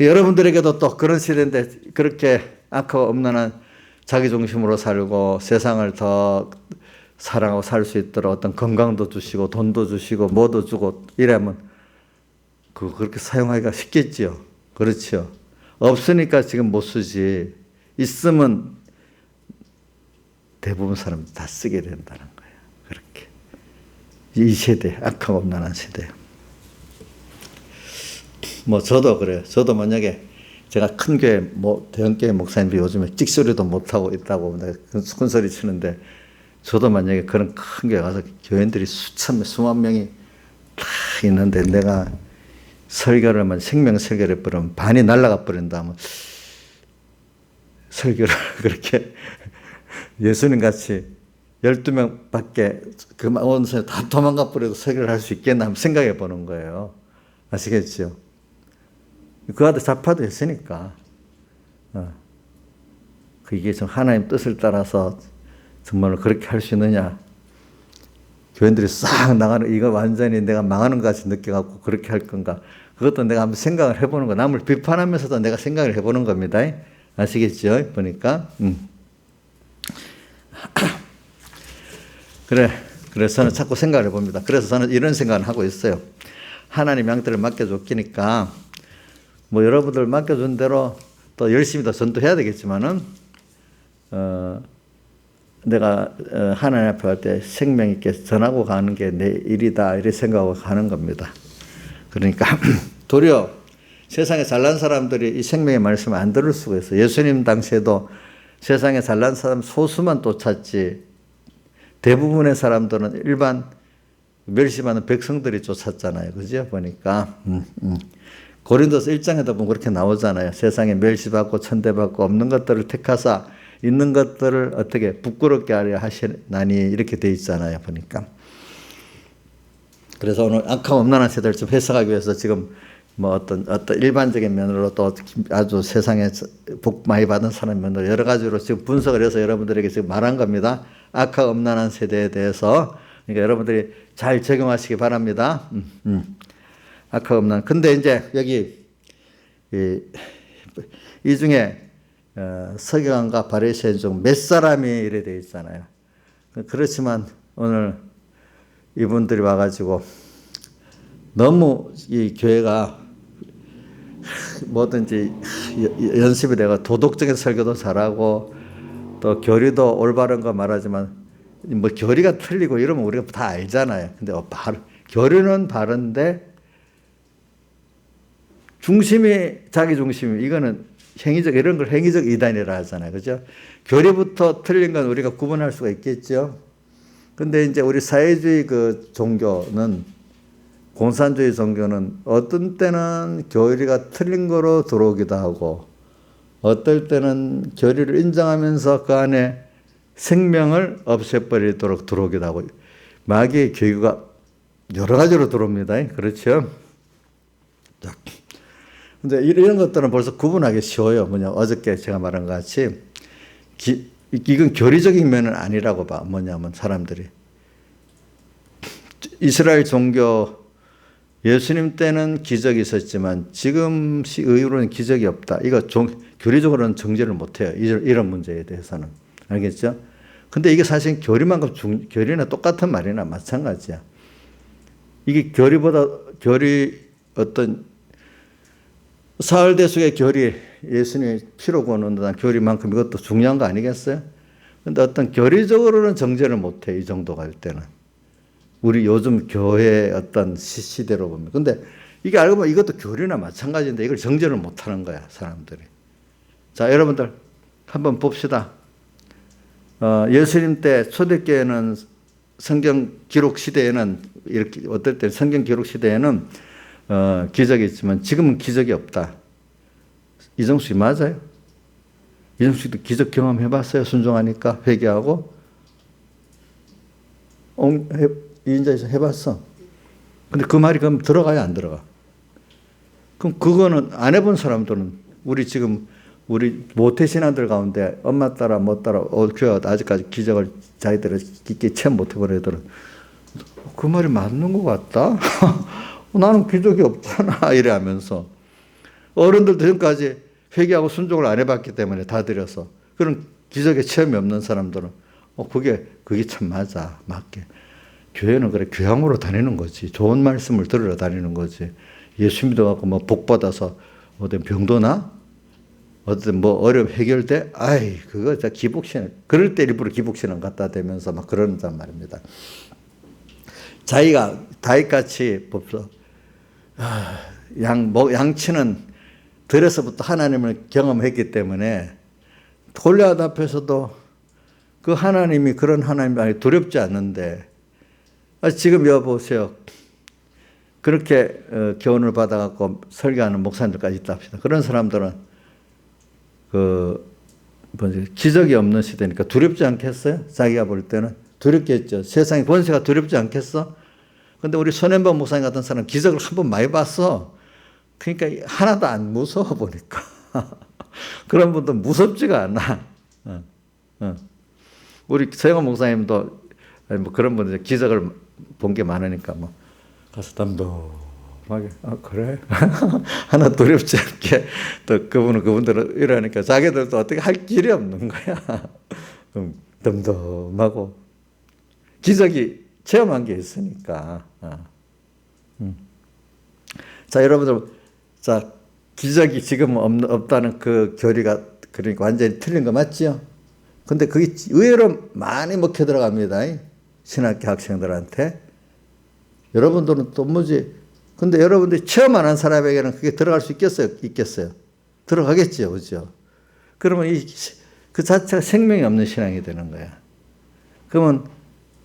여러분들에게도 또 그런 시대인데 그렇게 악하고 음란한 자기중심으로 살고 세상을 더 사랑하고 살 수 있도록 어떤 건강도 주시고 돈도 주시고 뭐도 주고 이러면 그거 그렇게 사용하기가 쉽겠지요. 그렇죠. 없으니까 지금 못 쓰지. 있으면 대부분 사람들 다 쓰게 된다는 거예요. 그렇게. 이 세대, 악하고 음란한 세대. 뭐 저도 그래요. 저도 만약에 제가 큰 교회, 대형 교회 목사님도 요즘에 찍소리도 못하고 있다고 큰 소리 치는데, 저도 만약에 그런 큰 교회 가서 교인들이 수만 명이 다 있는데 내가 설교를 생명 설교를 해버리면 반이 날아가 버린다면 설교를 그렇게 예수님 같이 12명 밖에 온 사람 다 도망가 버려도 설교를 할 수 있겠나 한번 생각해 보는 거예요. 아시겠죠? 그 아들 자파도 했으니까. 이게 좀 하나님 뜻을 따라서 정말로 그렇게 할 수 있느냐. 교인들이 싹 나가는, 이거 완전히 내가 망하는 것 같이 느껴갖고 그렇게 할 건가. 그것도 내가 한번 생각을 해보는 거. 남을 비판하면서도 내가 생각을 해보는 겁니다. 아시겠죠? 보니까. 그래서 저는 자꾸 생각을 해봅니다. 그래서 저는 이런 생각을 하고 있어요. 하나님 양떼를 맡겨줬기니까 뭐 여러분들 맡겨준 대로 또 열심히 더 전도해야 되겠지만은, 내가 하나님 앞에 갈 때 생명 있게 전하고 가는 게 내 일이다 이렇게 생각하고 가는 겁니다. 그러니까 도리어 세상에 잘난 사람들이 이 생명의 말씀을 안 들을 수가 있어요. 예수님 당시에도 세상에 잘난 사람 소수만 쫓았지 대부분의 사람들은 일반 멸시받는 백성들이 쫓았잖아요. 그죠? 보니까 고린도서 1장에도 보면 그렇게 나오잖아요. 세상에 멸시받고 천대받고 없는 것들을 택하사 있는 것들을 어떻게 부끄럽게 하려 하시나니 이렇게 돼 있잖아요. 보니까. 그래서 오늘 악하고 음란한 세대를 좀 해석하기 위해서 지금 뭐 어떤 일반적인 면으로 또 아주 세상에 복 많이 받은 사람 면으로 여러 가지로 지금 분석을 해서 여러분들에게 지금 말한 겁니다. 악하고 음란한 세대에 대해서. 그러니까 여러분들이 잘 적용하시기 바랍니다. 악하고 음란. 근데 이제 여기 이 중에 서기관과 바리새인 중 몇 사람이 이래 돼 있잖아요. 그렇지만 오늘 이분들이 와가지고 너무 이 교회가 뭐든지 연습이 되고 도덕적인 설교도 잘하고 또 교리도 올바른 거 말하지만 뭐 교리가 틀리고 이러면 우리가 다 알잖아요. 근데 교리는 바른데 중심이 자기 중심이 이거는 행위적 이런 걸 행위적 이단이라 하잖아요. 그죠? 교리부터 틀린 건 우리가 구분할 수가 있겠죠. 근데 이제 우리 사회주의 그 종교는 공산주의 종교는 어떤 때는 교리가 틀린 거로 들어오기도 하고 어떨 때는 교리를 인정하면서 그 안에 생명을 없애버리도록 들어오기도 하고 마귀의 교육가 여러 가지로 들어옵니다. 그렇죠? 근데 이런 것들은 벌써 구분하기 쉬워요. 뭐냐, 어저께 제가 말한 것 같이 이건 교리적인 면은 아니라고 봐. 뭐냐면 사람들이 이스라엘 종교 예수님 때는 기적이 있었지만 지금 의로는 기적이 없다. 이거 교리적으로는 정죄를 못해요. 이런 문제에 대해서는. 알겠죠? 근데 이게 사실 교리나 똑같은 말이나 마찬가지야. 이게 교리 어떤 사흘대속의 교리, 예수님이 피로 구원한다는 교리만큼 이것도 중요한 거 아니겠어요? 근데 어떤 교리적으로는 정죄를 못해, 이 정도 갈 때는. 우리 요즘 교회의 어떤 시대로 보면. 근데 이게 알고 보면 이것도 교리나 마찬가지인데 이걸 정죄를 못 하는 거야, 사람들이. 자, 여러분들 한번 봅시다. 예수님 때 초대교회는 성경 기록 시대에는 이렇게 어떨 때 성경 기록 시대에는 기적이 있지만 지금은 기적이 없다. 이정숙이 맞아요? 이정숙도 기적 경험해봤어요? 순종하니까 회개하고 이인자에서 해봤어. 근데 그 말이 그럼 들어가야 안 들어가? 그럼 그거는 안 해본 사람들은 우리 모태신앙들 가운데 엄마 따라 못 따라 교회가 아직까지 기적을 자기들을 깊게 체험 못 해본 애들은 그 말이 맞는 것 같다? 나는 기적이 없잖아. 이래 하면서 어른들도 지금까지 회개하고 순종을 안 해봤기 때문에 다 드려서 그런 기적의 체험이 없는 사람들은 그게 참 맞아. 맞게. 교회는 그래 교양으로 다니는 거지. 좋은 말씀을 들으러 다니는 거지. 예수 믿어갖고 뭐 복 받아서 어떤 병도나 어떤 뭐 어려움 해결돼? 그거 진짜 기복신앙. 그럴 때 일부러 기복신앙 갖다 대면서 막 그런단 말입니다. 자기가 다윗같이 법서 양치는 들에서부터 하나님을 경험했기 때문에 골리앗 앞에서도 그 하나님이 그런 하나님이 두렵지 않는데 지금 여보세요. 그렇게 교훈을 받아갖고 설교하는 목사님들까지 있다 합시다. 그런 사람들은 기적이 없는 시대니까 두렵지 않겠어요? 자기가 볼 때는 두렵겠죠. 세상의 권세가 두렵지 않겠어? 근데 우리 손현범 목사님 같은 사람 기적을 한 번 많이 봤어. 그러니까 하나도 안 무서워 보니까. 그런 분도 무섭지가 않아. 우리 서영원 목사님도 뭐 그런 분들 기적을 본 게 많으니까 뭐 가서 담담하게 그래? 하나 두렵지 않게 또 그분들은 이러니까 자기들도 어떻게 할 길이 없는 거야. 덤덤하고 기적이 체험한 게 있으니까. 자, 여러분들, 자, 기적이 지금 없다는 그 교리가 그러니까 완전히 틀린 거 맞지요? 근데 그게 의외로 많이 먹혀 들어갑니다. 신학교 학생들한테. 여러분들은 또 뭐지? 근데 여러분들이 체험 안 한 사람에게는 그게 들어갈 수 있겠어요? 들어가겠죠, 그죠? 그러면 그 자체가 생명이 없는 신앙이 되는 거야. 그러면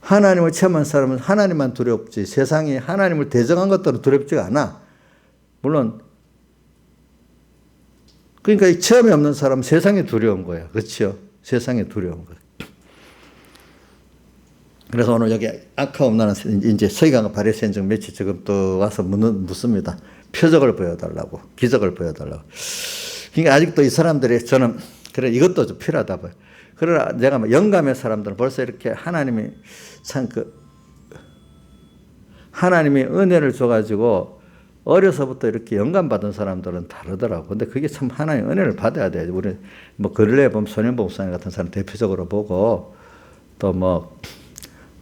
하나님을 체험한 사람은 하나님만 두렵지 세상이 하나님을 대적한 것들은 두렵지가 않아. 물론 그러니까 이 체험이 없는 사람은 세상이 두려운 거야. 그렇죠? 세상이 두려운 거야. 그래서 오늘 여기 아카옵나는 이제 서기관과 바리새인중 며칠 지금 또 와서 묻습니다. 표적을 보여달라고, 기적을 보여달라고. 그러니까 아직도 이 사람들이 저는 그래 이것도 좀 필요하다 봐요. 그러나 내가 영감의 사람들은 벌써 이렇게 하나님이 참 하나님이 은혜를 줘가지고 어려서부터 이렇게 영감 받은 사람들은 다르더라고. 근데 그게 참 하나님 은혜를 받아야 돼. 우리 뭐 근래에 보면 손현보 목사님 같은 사람 대표적으로 보고 또 뭐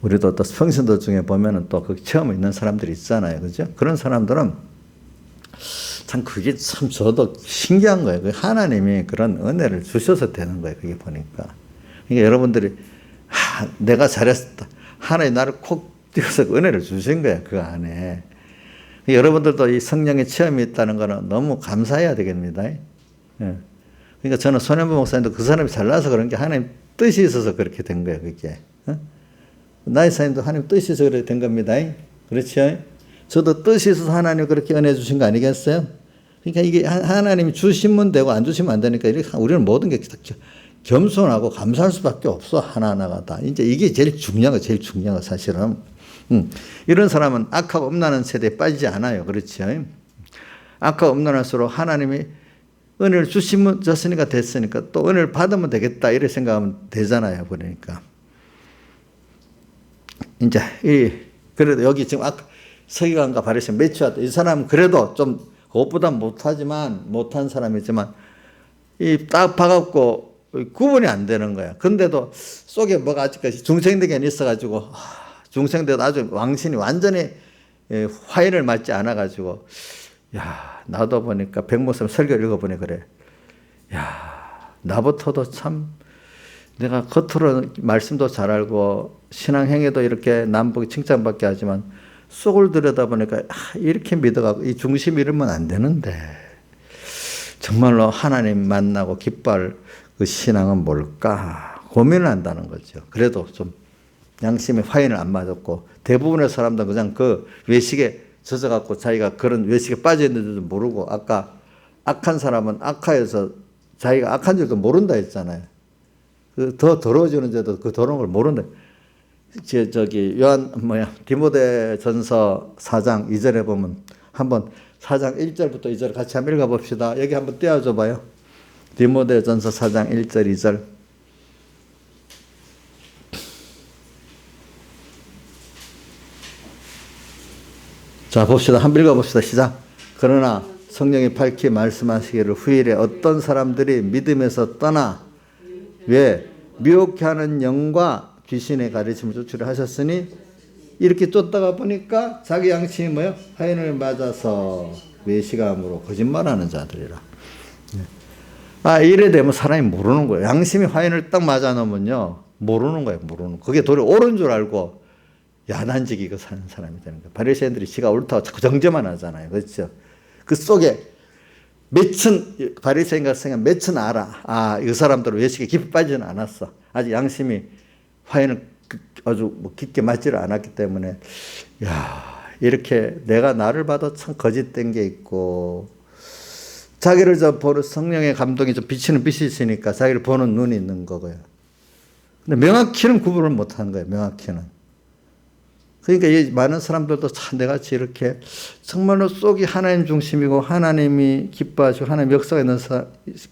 우리도 또 성신들 중에 보면은 또 그 체험이 있는 사람들이 있잖아요. 그죠? 그런 사람들은 참 그게 참 저도 신기한 거예요. 하나님이 그런 은혜를 주셔서 되는 거예요. 그게 보니까. 그러니까 여러분들이 내가 잘했다. 하나님 나를 콕 띄워서 은혜를 주신 거야. 그 안에. 여러분들도 이 성령의 체험이 있다는 거는 너무 감사해야 되겠습니다. 예. 그러니까 저는 손현보 목사님도 그 사람이 잘나서 그런 게 하나님 뜻이 있어서 그렇게 된 거예요. 그게. 나의 사님도 하나님 뜻이 있어서 그렇게 된 겁니다. 그렇죠? 저도 뜻이 있어서 하나님 그렇게 은혜 주신 거 아니겠어요? 그러니까 이게 하나님이 주시면 되고 안 주시면 안 되니까 우리는 모든 게 겸손하고 감사할 수밖에 없어. 하나하나가 다. 이제 이게 제일 중요한 거 사실은. 이런 사람은 악하고 음란한 세대에 빠지지 않아요. 그렇죠? 악하고 음란할수록 하나님이 은혜를 줬으니까 됐으니까 또 은혜를 받으면 되겠다 이렇게 생각하면 되잖아요. 그러니까 이제 그래도 여기 지금 서기관과 바리새인 매치왔다. 이 사람은 그래도 좀 그것보다 못한 사람이지만 이 딱 봐갖고 구분이 안 되는 거야. 근데도 속에 뭐가 아직까지 중생되게 있어가지고 중생돼도 아주 왕신이 완전히 화인을 맞지 않아가지고 야 나도 보니까 백목사님 설교를 읽어보니 그래. 야 나부터도 참 내가 겉으로 말씀도 잘 알고 신앙행위도 이렇게 남북이 칭찬받게 하지만 속을 들여다보니까 이렇게 믿어가고 이 중심이 이러면 안 되는데 정말로 하나님 만나고 기뻐할 그 신앙은 뭘까 고민을 한다는 거죠. 그래도 좀 양심의 화인을 안 맞았고 대부분의 사람들은 그냥 그 외식에 젖어갖고 자기가 그런 외식에 빠져있는지도 모르고 아까 악한 사람은 악하여서 자기가 악한 줄도 모른다 했잖아요. 더 더러워지는데도 그 더러운 걸 모른다. 저기 디모데전서 4장 2절에 보면 한번 4장 1절부터 2절 같이 한번 읽어봅시다. 여기 한번 떼어줘 봐요. 디모데전서 4장 1절 2절. 자 봅시다. 한번 읽어봅시다. 시작. 그러나 성령이 밝히 말씀하시기를 후일에 어떤 사람들이 믿음에서 떠나 왜 미혹해 하는 영과 귀신의 가르침을 쫓으려 하셨으니 이렇게 쫓다가 보니까 자기 양심이 뭐예요? 화인을 맞아서 외식함으로 거짓말하는 자들이라. 이래 되면 사람이 모르는 거예요. 양심이 화인을 딱 맞아 놓으면요 모르는 거예요. 모르는. 그게 도리어 옳은 줄 알고 야단지기고 사는 사람이 되는 거예요. 바리새인들이 지가 옳다고 자꾸 정죄만 하잖아요. 그렇죠? 그 속에 바리새인 같은 생각 몇천 알아. 이 사람들은 외식에 깊이 빠지지는 않았어. 아직 양심이 화인을 아주 깊게 맞지를 않았기 때문에 이렇게 내가 나를 봐도 참 거짓된 게 있고 자기를 보는 성령의 감동이 좀 비치는 빛이 있으니까 자기를 보는 눈이 있는 거고요. 근데 명확히는 구분을 못하는 거예요. 명확히는. 그러니까 이 많은 사람들도 참 내같이 이렇게 정말로 속이 하나님 중심이고 하나님이 기뻐하시고 하나님 역사가 있는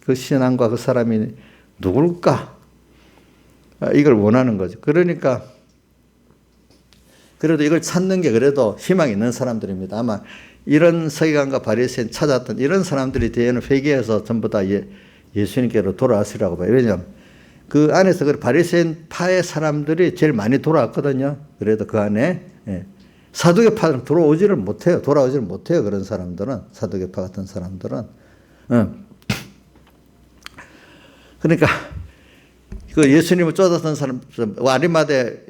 그 신앙과 그 사람이 누굴까? 이걸 원하는 거죠. 그러니까 그래도 이걸 찾는 게 그래도 희망이 있는 사람들입니다. 아마 이런 서기관과 바리새인 찾았던 이런 사람들이 뒤에는 회개해서 전부 다 예수님께로 돌아왔으라고 봐요. 왜냐하면 그 안에서 그 바리새인 파의 사람들이 제일 많이 돌아왔거든요. 그래도 그 안에 사두개파는 돌아오지를 못해요. 그런 사람들은 사두개파 같은 사람들은 그러니까 그 예수님을 쫓았던 사람 아리마대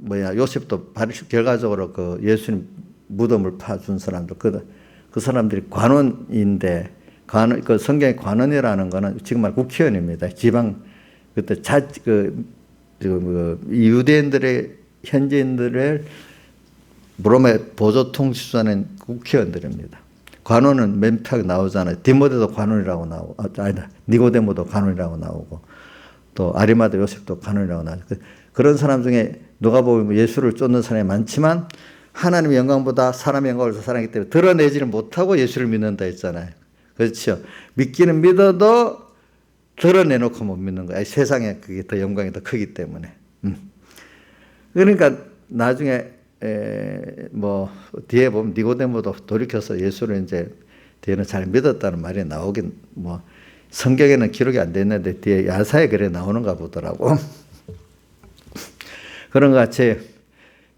요셉도 결과적으로 그 예수님 무덤을 파준 사람들 그 사람들이 관원인데 그 성경의 관원이라는 거는 지금 말 국회의원입니다. 지방 그때 유대인들의 현지인들을 로마의 보조 통치자는 국회의원들입니다. 관원은 맨평 나오잖아요. 디모데도 관원이라고 나오고, 니고데모도 관원이라고 나오고, 또 아리마다 요셉도 관원이라고 나오죠. 그런 사람 중에 누가 보면 예수를 쫓는 사람이 많지만 하나님의 영광보다 사람의 영광을 더 사랑하기 때문에 드러내지를 못하고 예수를 믿는다 했잖아요. 그렇죠. 믿기는 믿어도 드러내놓고 못 믿는 거야. 세상에 그게 더 영광이 더 크기 때문에. 그러니까 나중에 뒤에 보면 니고데모도 돌이켜서 예수를 이제 뒤에는 잘 믿었다는 말이 나오긴 성경에는 기록이 안 돼 있는데 뒤에 야사에 글에 나오는가 보더라고. 그런 것 같이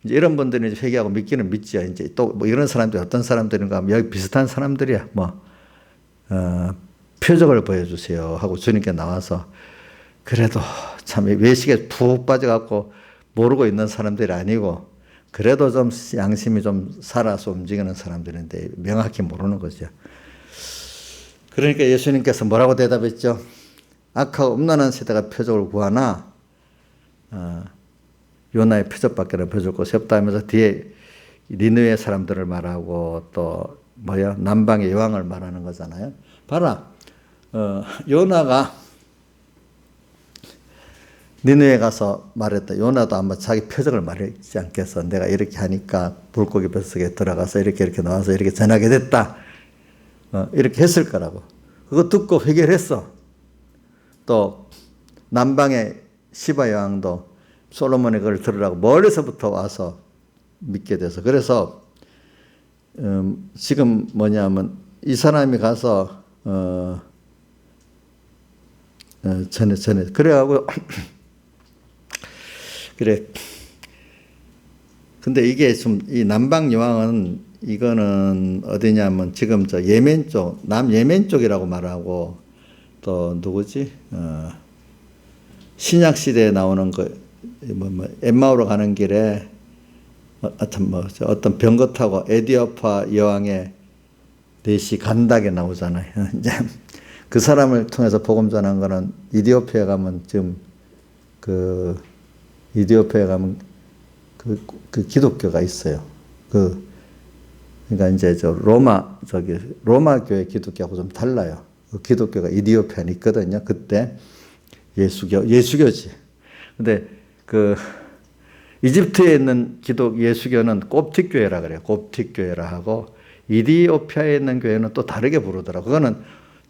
이제 이런 분들이 회개하고 믿기는 믿죠. 이제 또 이런 사람들이 어떤 사람들인가 하면 여기 비슷한 사람들이야. 표적을 보여주세요 하고 주님께 나와서 그래도 참 외식에 푹 빠져갖고 모르고 있는 사람들이 아니고 그래도 좀 양심이 좀 살아서 움직이는 사람들인데 명확히 모르는 거죠. 그러니까 예수님께서 뭐라고 대답했죠? 악하고 음란한 세대가 표적을 구하나 요나의 표적밖에는 보여줄 곳이 없다 하면서 뒤에 니느웨 사람들을 말하고 또 남방의 여왕을 말하는 거잖아요. 봐라, 요나가 니느웨 가서 말했다. 요나도 아마 자기 표적을 말했지 않겠어. 내가 이렇게 하니까 물고기 뱃속에 들어가서 이렇게 나와서 이렇게 전하게 됐다. 이렇게 했을 거라고. 그거 듣고 회개했어. 또 남방의 시바 여왕도 솔로몬의 그걸 들으라고 멀리서부터 와서 믿게 돼서, 그래서 지금 뭐냐면 이 사람이 가서 전에 그래가고 그래. 근데 이게 좀 이 남방 여왕은 이거는 어디냐면 지금 저 예멘 쪽, 남예멘 쪽이라고 말하고, 또 누구지? 신약 시대에 나오는 엠마오로 가는 길에 어떤 병거 타고 에디오파 여왕의 넷이 간닥에 나오잖아요. 이제 그 사람을 통해서 복음 전한 거는 이디오피아에 가면 지금 이디오피아에 가면 그 기독교가 있어요. 그러니까 이제 로마 교회 기독교하고 좀 달라요. 그 기독교가 이디오피아에 있거든요. 그때 예수교지. 근데 이집트에 있는 예수교는 곱틱교회라 그래요. 곱틱교회라 하고, 이디오피아에 있는 교회는 또 다르게 부르더라고. 그거는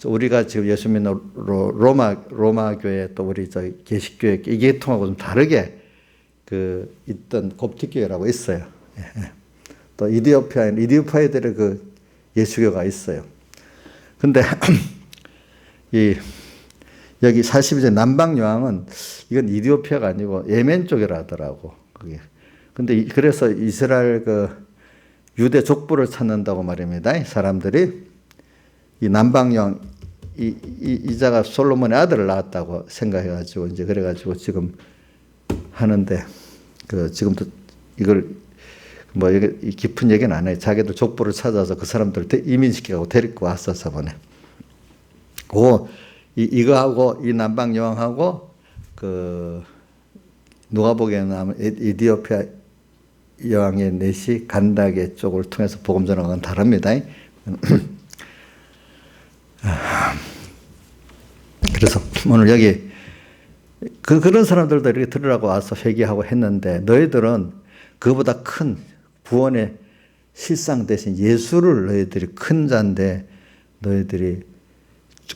우리가 지금 예수 믿는 로마 교회, 또 우리 개식교회, 이게 통하고 좀 다르게 있던 곱틱교회라고 있어요. 또 이디오피아에들의 예수교가 있어요. 근데 여기 42절 남방 여왕은 이건 이디오피아가 아니고 예멘 쪽이라 하더라고. 그게. 근데 그래서 이스라엘 유대 족보를 찾는다고 말입니다. 사람들이 이 남방 여왕 이자가 솔로몬의 아들을 낳았다고 생각해가지고 이제 그래가지고 지금 하는데 지금도 이걸 이게 깊은 얘기는 안 해요. 자기들 족보를 찾아서 그 사람들을 이민시키고 데리고 왔어 저번에. 이거하고 이 남방 여왕하고 누가복음에 나오는 이디오피아 여왕의 넷이 간다게 쪽을 통해서 복음 전하는 건 다릅니다. 그래서 오늘 여기 그런 사람들도 이렇게 들으라고 와서 회개하고 했는데, 너희들은 그보다 큰 구원의 실상 대신 예수를 너희들이 큰 자인데 너희들이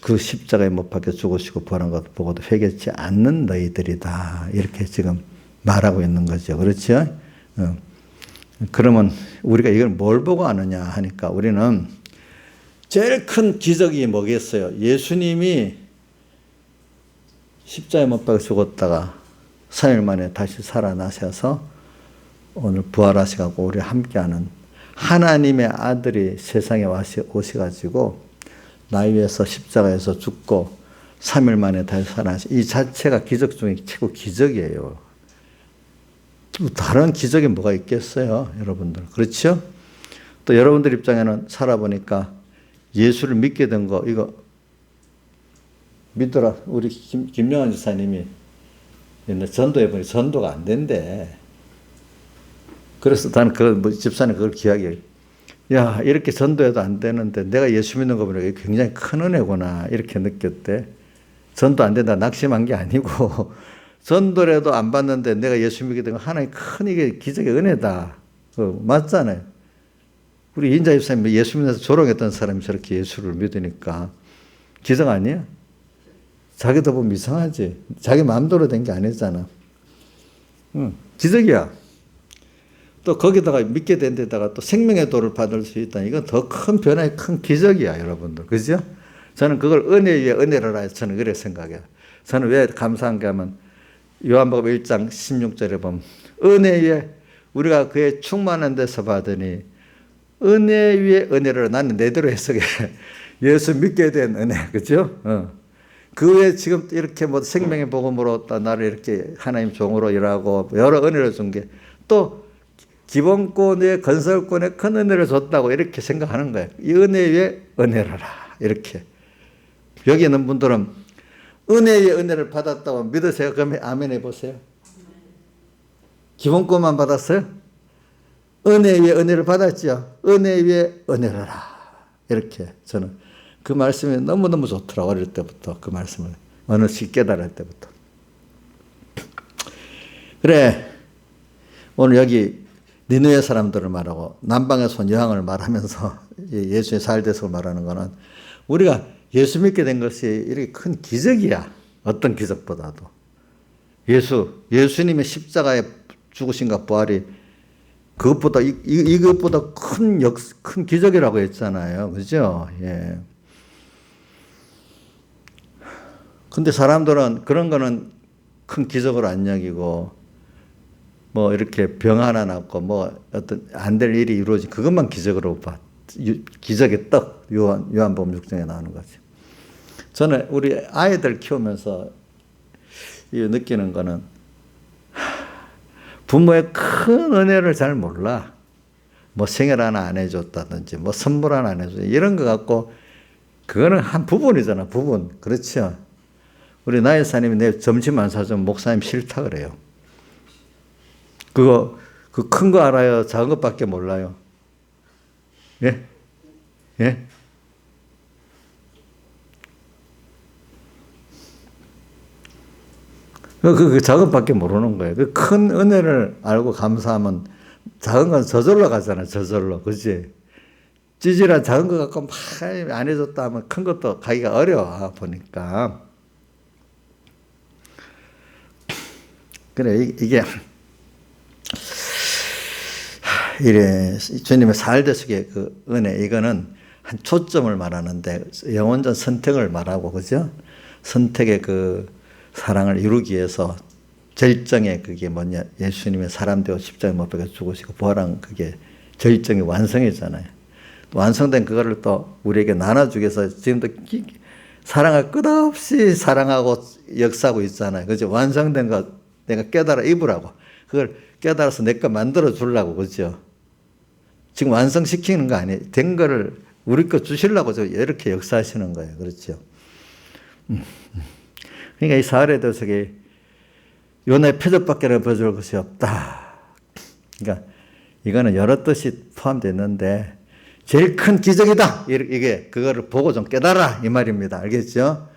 그 십자가에 못 박혀 죽으시고 부활한 것 보고도 회개치 않는 너희들이다. 이렇게 지금 말하고 있는 거죠. 그렇죠? 그러면 우리가 이걸 뭘 보고 아느냐 하니까, 우리는 제일 큰 기적이 뭐겠어요? 예수님이 십자가에 못 박혀 죽었다가 3일 만에 다시 살아나셔서 오늘 부활하시고 우리 함께하는 하나님의 아들이 세상에 오셔가지고 나 위해서 십자가에서 죽고 3일 만에 다시 살아나시, 이 자체가 기적 중에 최고 기적이에요. 다른 기적이 뭐가 있겠어요, 여러분들? 그렇죠? 또 여러분들 입장에는 살아보니까 예수를 믿게 된 거, 이거 믿더라. 우리 김영환 지사님이 옛날 전도해보니 전도가 안 된대. 그래서 나는 집사님 그걸 기억해. 야, 이렇게 전도해도 안 되는데 내가 예수 믿는 거 보니까 굉장히 큰 은혜구나, 이렇게 느꼈대. 전도 안 된다 낙심한 게 아니고 전도라도 안 받는데 내가 예수 믿게 된 건 하나의 큰 이게 기적의 은혜다. 맞잖아요. 우리 인자 집사님 예수 믿어서 조롱했던 사람이 저렇게 예수를 믿으니까 기적 아니야? 자기도 보면 이상하지. 자기 마음대로 된 게 아니잖아. 기적이야. 또 거기다가 믿게 된 데다가 또 생명의 도를 받을 수 있다. 이건 더 큰 변화의 큰 기적이야, 여러분들. 그죠? 저는 그걸 은혜 위에 은혜를 해서 저는 그래 생각해요. 저는 왜 감사한가 하면 요한복음 1장 16절에 보면 은혜 위에 우리가 그의 충만한 데서 받으니 은혜 위에 은혜를, 나는 내대로 해석해. 예수 믿게 된 은혜. 그죠? 그 외에 지금 이렇게 생명의 복음으로 나를 이렇게 하나님 종으로 일하고 여러 은혜를 준 게 또 기본권의 건설권에 큰 은혜를 줬다고 이렇게 생각하는 거예요. 이 은혜 위에 은혜라라. 이렇게. 여기 있는 분들은 은혜의 은혜를 받았다고 믿으세요? 그럼 아멘 해보세요. 기본권만 받았어요? 은혜 위에 은혜를 받았죠. 은혜 위에 은혜라라. 이렇게 저는 그 말씀이 너무너무 좋더라고요. 어릴 때부터 그 말씀을 어느덧 깨달을 때부터. 그래 오늘 여기 니느웨 사람들을 말하고 남방에서 온 여왕을 말하면서 예수의 살대성을 말하는 거는 우리가 예수 믿게 된 것이 이렇게 큰 기적이야. 어떤 기적보다도. 예수님의 십자가에 죽으신가 부활이 그것보다 이것보다 큰 기적이라고 했잖아요. 그죠? 예. 근데 사람들은 그런 거는 큰 기적으로 안 여기고 뭐 이렇게 병 하나 낫고 뭐 어떤 안 될 일이 이루어진 그것만 기적으로 봐. 기적의 떡 요한복음 6장에 나오는 거죠. 저는 우리 아이들 키우면서 느끼는 거는 부모의 큰 은혜를 잘 몰라. 뭐 생일 하나 안 해줬다든지 뭐 선물 하나 안 해줬다 이런 거 갖고 그거는 한 부분이잖아. 부분. 그렇죠. 우리 나이사님이 내 점심 안 사주면 목사님 싫다 그래요. 그 큰 거 알아요? 작은 것밖에 몰라요? 예? 예? 그 작은 것밖에 모르는 거예요. 그 큰 은혜를 알고 감사하면 작은 건 저절로 가잖아요. 저절로. 그치? 찌질한 작은 거 갖고 막 안 해줬다 하면 큰 것도 가기가 어려워. 보니까. 그래, 이게 이래 주님의 살대속의 그 은혜 이거는 한 초점을 말하는데 영원전 선택을 말하고 그죠? 선택의 그 사랑을 이루기 위해서 절정의 그게 뭐냐 예수님의 사람 되어 십자가에 못 박혀 죽으시고 부활한 그게 절정의 완성이잖아요. 완성된 그거를 또 우리에게 나눠주기 위해서 지금도 사랑을 끝없이 사랑하고 역사하고 있잖아요. 그죠? 완성된 거 내가 깨달아 입으라고 그걸 깨달아서 내 거 만들어 주려고 그죠? 지금 완성시키는 거 아니에요. 된 거를 우리 거 주시려고 이렇게 역사하시는 거예요. 그렇죠? 그러니까 이 사흘에 대해서 요나의 표적밖에 보여줄 것이 없다. 그러니까 이거는 여러 뜻이 포함되어 있는데 제일 큰 기적이다. 이게 그거를 보고 좀 깨달아 이 말입니다. 알겠죠?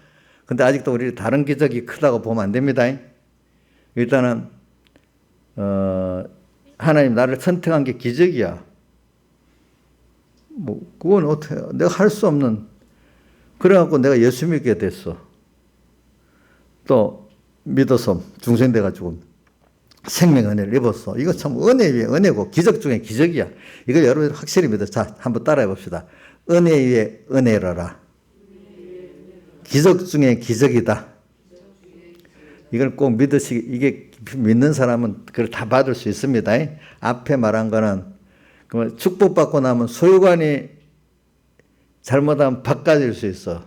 근데 아직도 우리 다른 기적이 크다고 보면 안 됩니다. 일단은 하나님 나를 선택한 게 기적이야. 뭐 그건 어떻게 내가 할 수 없는 그래갖고 내가 예수 믿게 됐어. 또 믿어서 중생 돼가지고 생명 은혜를 입었어. 이거 참 은혜 위에 은혜고 기적 중에 기적이야. 이걸 여러분 확실히 믿어. 자, 한번 따라해 봅시다. 은혜 위에 은혜로라. 기적 중에 기적이다. 이걸 꼭 이게 믿는 사람은 그걸 다 받을 수 있습니다. 앞에 말한 거는 축복받고 나면 소유관이 잘못하면 바꿔질 수 있어.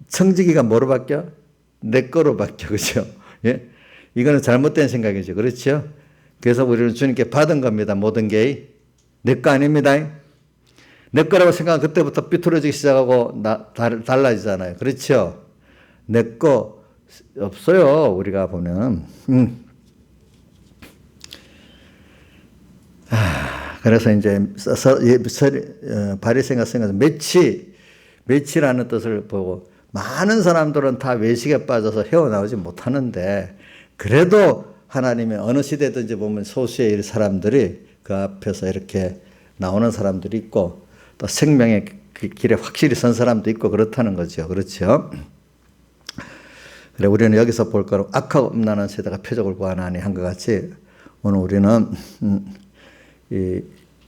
청지기가 뭐로 바뀌어? 내 거로 바뀌어. 그죠? 예? 이거는 잘못된 생각이죠. 그렇죠? 그래서 우리는 주님께 받은 겁니다. 모든 게. 내 거 아닙니다. 내 거라고 생각하면 그때부터 삐뚤어지기 시작하고 달라지잖아요. 그렇죠? 내 거 없어요. 우리가 보면. 그래서 이제 바리새인과 생각해서 매치라는 뜻을 보고 많은 사람들은 다 외식에 빠져서 헤어나오지 못하는데 그래도 하나님의 어느 시대든지 보면 소수의 사람들이 그 앞에서 이렇게 나오는 사람들이 있고 또 생명의 그 길에 확실히 선 사람도 있고 그렇다는 거죠. 그렇죠? 그래 우리는 여기서 볼 거로 악하고 음란한 세대가 표적을 구하나니 한 것 같이 오늘 우리는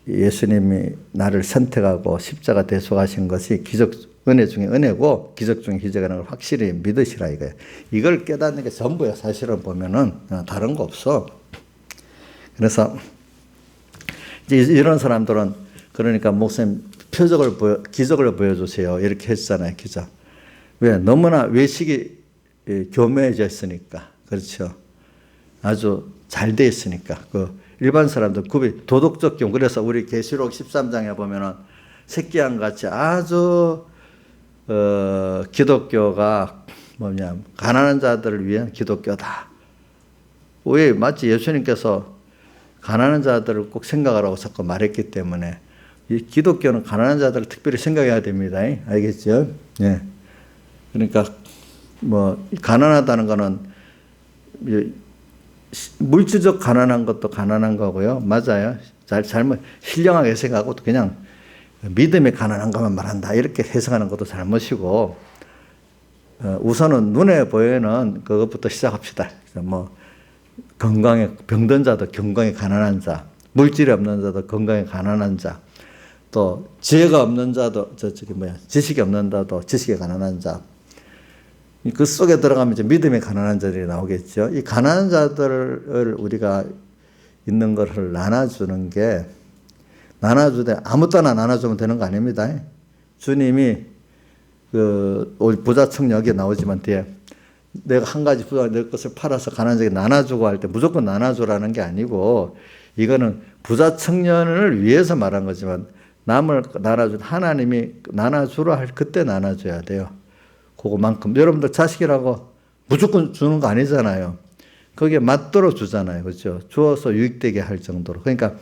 예수님이 나를 선택하고 십자가 대속하신 것이 기적 은혜 중에 은혜고 기적 중에 기적이라는 걸 확실히 믿으시라 이거예요. 이걸 깨닫는 게 전부야. 사실은 보면은 다른 거 없어. 그래서 이제 이런 사람들은 그러니까 목사님 기적을 보여주세요. 이렇게 했잖아요. 기적. 왜? 너무나 외식이 교묘해져 있으니까. 그렇죠. 아주 잘 돼 있으니까. 일반 사람들 도덕적 경우. 그래서 우리 계시록 13장에 보면은 새끼양 같이 아주 기독교가 뭐냐, 가난한 자들을 위한 기독교다. 왜? 마치 예수님께서 가난한 자들을 꼭 생각하라고 자꾸 말했기 때문에 이 기독교는 가난한 자들을 특별히 생각해야 됩니다. 알겠죠? 예. 그러니까 뭐 가난하다는 거는 물질적 가난한 것도 가난한 거고요. 맞아요. 잘못 신령하게 해석하고 또 그냥 믿음의 가난한 것만 말한다 이렇게 해석하는 것도 잘못이고 우선은 눈에 보이는 그것부터 시작합시다. 뭐 건강에 병든 자도 건강에 가난한 자, 물질이 없는 자도 건강에 가난한 자, 또 지혜가 없는 자도 지식이 없는 자도 지식에 가난한 자. 그 속에 들어가면 이제 믿음의 가난한 자들이 나오겠죠. 이 가난한 자들을 우리가 있는 것을 나눠주는 게 나눠주되 아무 때나 나눠주면 되는 거 아닙니다. 주님이 그 부자청 여기에 나오지만 뒤에 내가 한 가지 부자 내 것을 팔아서 가난한 자에게 나눠주고 할 때 무조건 나눠주라는 게 아니고 이거는 부자 청년을 위해서 말한 거지만 남을 나눠준 하나님이 나눠주라 할 그때 나눠줘야 돼요. 그거만큼 여러분들 자식이라고 무조건 주는 거 아니잖아요. 거기에 맞도록 주잖아요. 그렇죠? 주어서 유익되게 할 정도로. 그러니까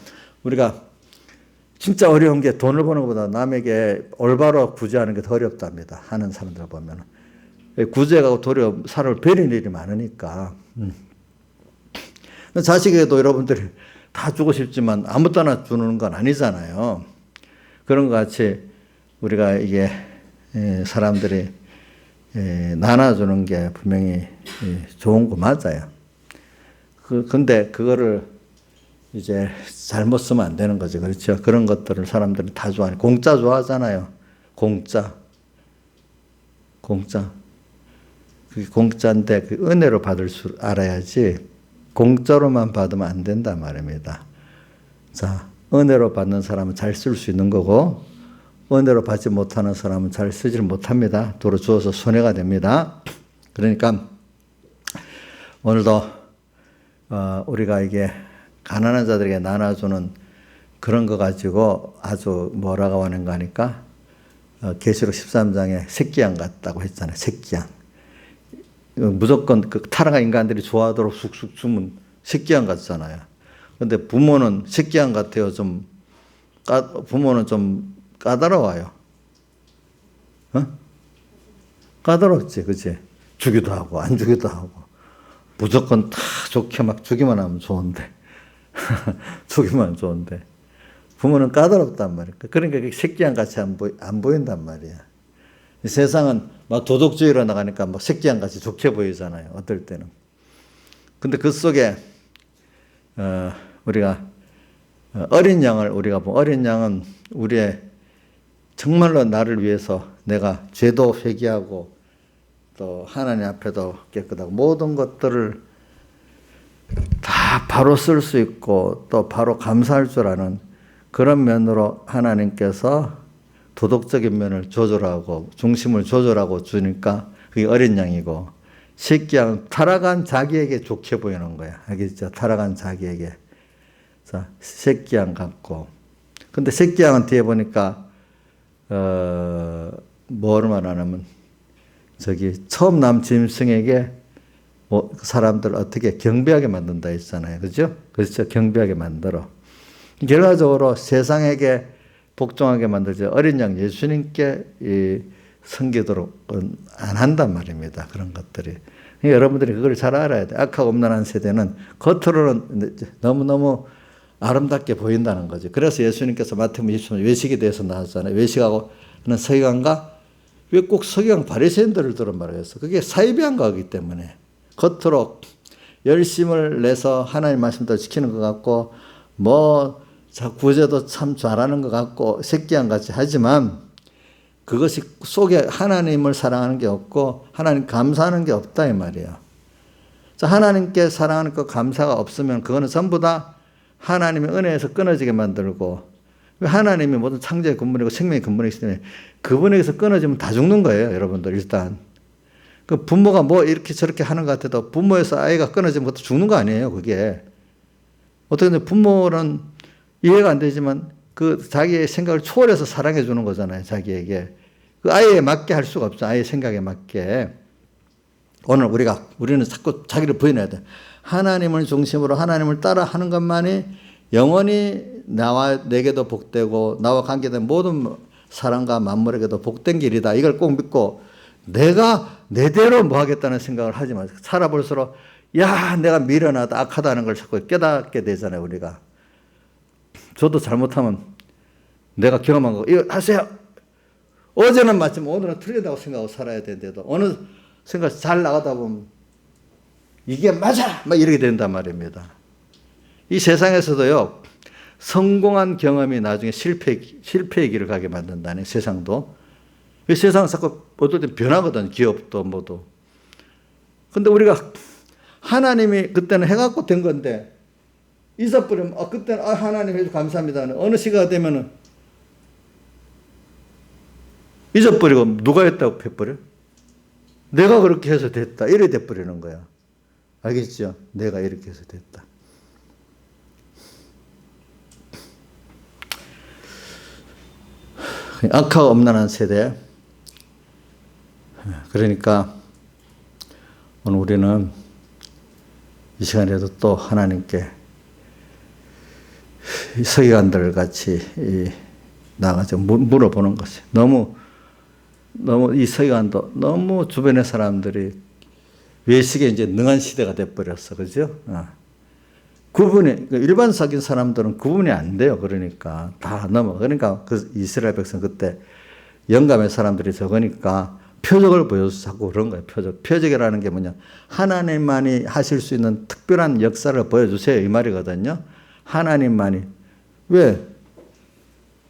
우리가 진짜 어려운 게 돈을 버는 것보다 남에게 올바로 구제하는 게 더 어렵답니다. 하는 사람들 보면. 구제하고 도리어 사람을 베리는 일이 많으니까. 자식에게도 여러분들이 다 주고 싶지만 아무 때나 주는 건 아니잖아요. 그런 것 같이 우리가 이게 사람들이 나눠주는 게 분명히 좋은 거 맞아요. 근데 그거를 이제 잘못 쓰면 안 되는 거죠. 그렇죠. 그런 것들을 사람들이 다 좋아하는, 공짜 좋아하잖아요. 공짜. 그게 공짜인데 그 은혜로 받을 줄 알아야지 공짜로만 받으면 안 된단 말입니다. 자, 은혜로 받는 사람은 잘 쓸 수 있는 거고 은혜로 받지 못하는 사람은 잘 쓰지를 못합니다. 도로 주어서 손해가 됩니다. 그러니까 오늘도 우리가 이게 가난한 자들에게 나눠주는 그런 거 가지고 아주 뭐라고 하는 거 하니까 계시록 13장에 새끼양 같다고 했잖아요. 새끼양. 무조건 그 타락한 인간들이 좋아하도록 쑥쑥 주면 새끼양 같잖아요. 근데 부모는 새끼양 같아요. 부모는 좀 까다로워요. 까다롭지, 그치? 주기도 하고, 안 주기도 하고. 무조건 다 좋게 막 주기만 하면 좋은데. 주기만 좋은데. 부모는 까다롭단 말이야. 그러니까 새끼양 같이 안 보인단 말이야. 세상은 막 도덕주의로 나가니까 막 새끼양 같이 좋게 보이잖아요. 어떨 때는. 근데 그 속에, 우리가 어린 양을 우리가 보면 어린 양은 우리의 정말로 나를 위해서 내가 죄도 회개하고 또 하나님 앞에도 깨끗하고 모든 것들을 다 바로 쓸 수 있고 또 바로 감사할 줄 아는 그런 면으로 하나님께서 도덕적인 면을 조절하고 중심을 조절하고 주니까 그게 어린 양이고 새끼 양 타락한 자기에게 좋게 보이는 거야. 알겠죠? 타락한 자기에게. 자, 새끼 양 같고. 근데 새끼 양은 뒤에 보니까 뭐를 말하냐면 처음 남 짐승에게 사람들 어떻게 경배하게 만든다 했잖아요. 그죠? 그렇죠? 경배하게 만들어. 결과적으로 세상에게 복종하게 만들지 어린 양 예수님께 섬기도록은 안 한단 말입니다. 그런 것들이. 그러니까 여러분들이 그걸 잘 알아야 돼. 악하고 음란한 세대는 겉으로는 너무너무 아름답게 보인다는 거죠. 그래서 예수님께서 마태복음 20장 외식에 대해서 나왔잖아요. 외식하고 하는 서기관과 왜 꼭 서기관 바리새인들을 들은 말을 했어. 그게 사이비한 거기 때문에 겉으로 열심을 내서 하나님 말씀도 지키는 것 같고 구제도 참 잘하는 것 같고 새끼양 같이 하지만 그것이 속에 하나님을 사랑하는 게 없고 하나님 감사하는 게 없다 이 말이에요. 자, 하나님께 사랑하는 그 감사가 없으면 그거는 전부 다 하나님의 은혜에서 끊어지게 만들고 하나님이 모든 창조의 근본이고 생명의 근본이기 때문에 그분에게서 끊어지면 다 죽는 거예요. 여러분들 일단. 그 부모가 이렇게 저렇게 하는 것 같아도 부모에서 아이가 끊어지면 그것도 죽는 거 아니에요. 그게. 어떻게 부모는 이해가 안 되지만 그 자기의 생각을 초월해서 사랑해 주는 거잖아요. 자기에게. 그 아이에 맞게 할 수가 없죠. 아이의 생각에 맞게. 오늘 우리는 자꾸 자기를 부인해야 돼. 하나님을 중심으로 하나님을 따라 하는 것만이 영원히 내게도 복되고 나와 관계된 모든 사람과 만물에게도 복된 길이다. 이걸 꼭 믿고 내가 내대로 뭐 하겠다는 생각을 하지 마세요. 살아볼수록 내가 미련하다 악하다는 걸 자꾸 깨닫게 되잖아요. 우리가. 저도 잘못하면 내가 경험한 거 이거 하세요. 어제는 맞지만 오늘은 틀리다고 생각하고 살아야 되는데도 어느 생각 잘 나가다 보면 이게 맞아! 막 이렇게 된단 말입니다. 이 세상에서도요, 성공한 경험이 나중에 실패의 길을 가게 만든다네, 세상도. 이 세상은 자꾸 어떨 때 변하거든, 기업도 뭐도. 근데 우리가 하나님이 그때는 해갖고 된 건데, 잊어버리면, 그때는, 하나님 해주 감사합니다. 어느 시기가 되면은, 잊어버리고 누가 했다고 해버려? 내가 그렇게 해서 됐다. 이래 돼버리는 거야. 알겠죠? 내가 이렇게 해서 됐다. 악화가 엄난한 세대. 그러니까 오늘 우리는 이 시간에도 또 하나님께 서기관들 같이 나가서 물어보는 것이 너무 이 서기관도 너무 주변의 사람들이 외식에 이제 능한 시대가 돼버렸어. 그죠? 일반 사귄 사람들은 구분이 안 돼요. 그러니까 다 넘어. 그러니까 그 이스라엘 백성 그때 영감의 사람들이 적으니까 표적을 보여서 자꾸 그런 거예요. 표적이라는 게 뭐냐. 하나님만이 하실 수 있는 특별한 역사를 보여주세요. 이 말이거든요. 하나님만이. 왜?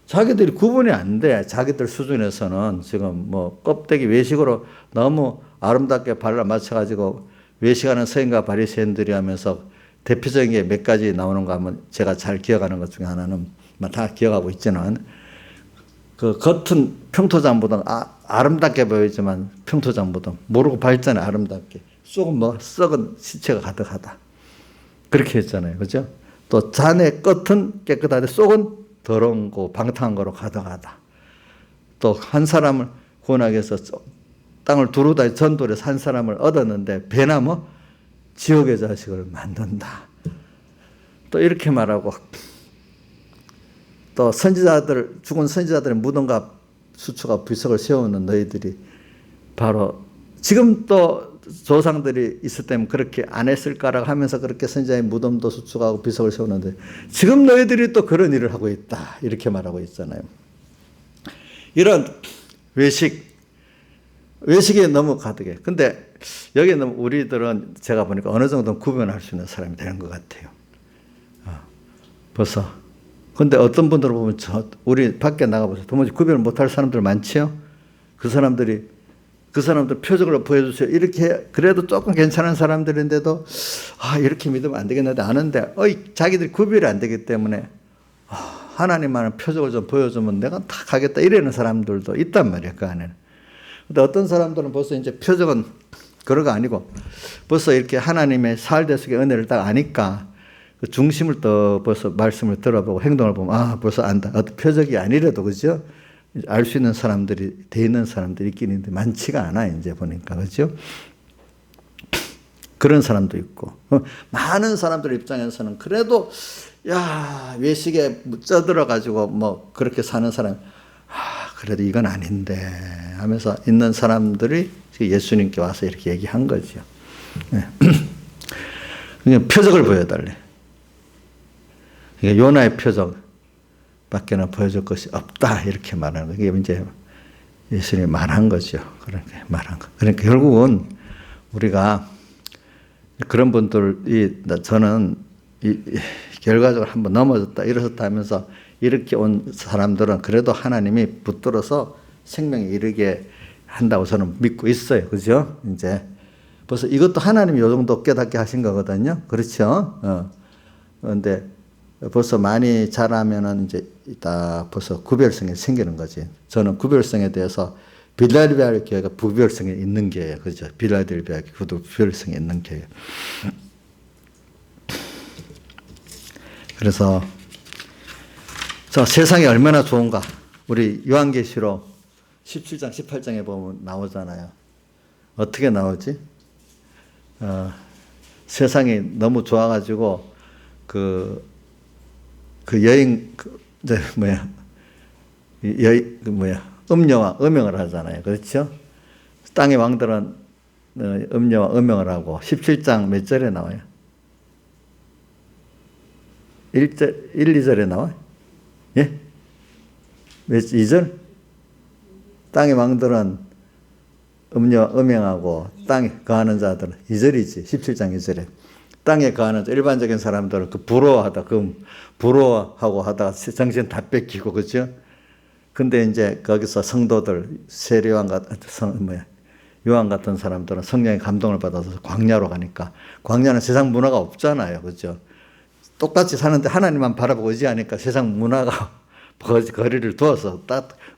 자기들이 구분이 안 돼. 자기들 수준에서는 지금 뭐 껍데기 외식으로 너무 아름답게 발라 맞춰가지고 외식하는 서인과 바리새인들이 하면서 대표적인 게 몇 가지 나오는 거 하면 제가 잘 기억하는 것 중에 하나는 다 기억하고 있지는 그 겉은 평토장보다 아름답게 보이지만 평토장보다 모르고 봤잖아요. 아름답게. 속은 썩은 시체가 가득하다. 그렇게 했잖아요. 그죠? 또 잔의 겉은 깨끗하되 속은 더러운 거 방탕한 거로 가득하다. 또 한 사람을 구원하기 위해서 땅을 두루다니 전도해서 한 사람을 얻었는데 배나 지옥의 자식을 만든다. 또 이렇게 말하고 또 죽은 선지자들의 무덤과 수초가 비석을 세우는 너희들이 바로 지금 또 조상들이 있을 때면 그렇게 안 했을까라고 하면서 그렇게 선지자의 무덤도 수축하고 비석을 세우는데 지금 너희들이 또 그런 일을 하고 있다. 이렇게 말하고 있잖아요. 이런 외식이 너무 가득해. 근데 여기는 우리들은 제가 보니까 어느 정도 구분할 수 있는 사람이 되는 것 같아요. 벌써. 근데 어떤 분들을 보면 우리 밖에 나가보세요. 도무지 구별을 못할 사람들 많지요? 그 사람들 표적으로 보여주세요. 이렇게 그래도 조금 괜찮은 사람들인데도 이렇게 믿으면 안 되겠는데 아는데 자기들이 구별이 안 되기 때문에 하나님만은 표적을 좀 보여주면 내가 다 가겠다 이러는 사람들도 있단 말이에요. 그 안에는. 근데 어떤 사람들은 벌써 이제 표적은 그런 거 아니고 벌써 이렇게 하나님의 살대속의 은혜를 딱 아니까 그 중심을 또 벌써 말씀을 들어보고 행동을 보면 벌써 안다. 어떤 표적이 아니라도 그죠? 알 수 있는 사람들이 돼 있는 사람들이 있긴 있는데 많지가 않아 이제 보니까 그죠? 그런 사람도 있고 많은 사람들 입장에서는 그래도 외식에 묻혀들어 가지고 그렇게 사는 사람 그래도 이건 아닌데 하면서 있는 사람들이 예수님께 와서 이렇게 얘기한 거죠. 그냥 표적을 보여달래. 요나의 표적밖에는 보여줄 것이 없다 이렇게 말하는 거예요. 이게 이제 예수님이 말한 거죠. 그러니까 결국은 우리가 그런 분들이 저는 결과적으로 한번 넘어졌다 일어섰다 하면서 이렇게 온 사람들은 그래도 하나님이 붙들어서 생명에 이르게 한다고 저는 믿고 있어요. 그죠? 이제 벌써 이것도 하나님이 요 정도 깨닫게 하신 거거든요. 그렇죠? 그런데 벌써 많이 자라면은 이제 벌써 구별성이 생기는 거지. 저는 구별성에 대해서 빌라델비아 교회가 구별성이 있는 교회예요. 그죠? 빌라델비아 교회도 구별성이 있는 교회. 그래서 세상이 얼마나 좋은가. 우리 요한계시록 17장, 18장에 보면 나오잖아요. 어떻게 나오지? 세상이 너무 좋아가지고 그 여인 음녀와 음영을 하잖아요. 그렇죠? 땅의 왕들은 음녀와 음영을 하고 17장 몇 절에 나와요? 1, 2절에 나와요? 예? 몇 2절? 땅의 왕들은 음녀와 음영하고 땅에 거하는 자들은 2절이지. 17장 2절에. 땅에 거하는 자, 일반적인 사람들은 부러워하고 하다가 정신 다 뺏기고, 그죠? 근데 이제 거기서 성도들, 요한 같은 사람들은 성령의 감동을 받아서 광야로 가니까, 광야는 세상 문화가 없잖아요. 그죠? 똑같이 사는데 하나님만 바라보고 의지하니까 세상 문화가 거리를 두어서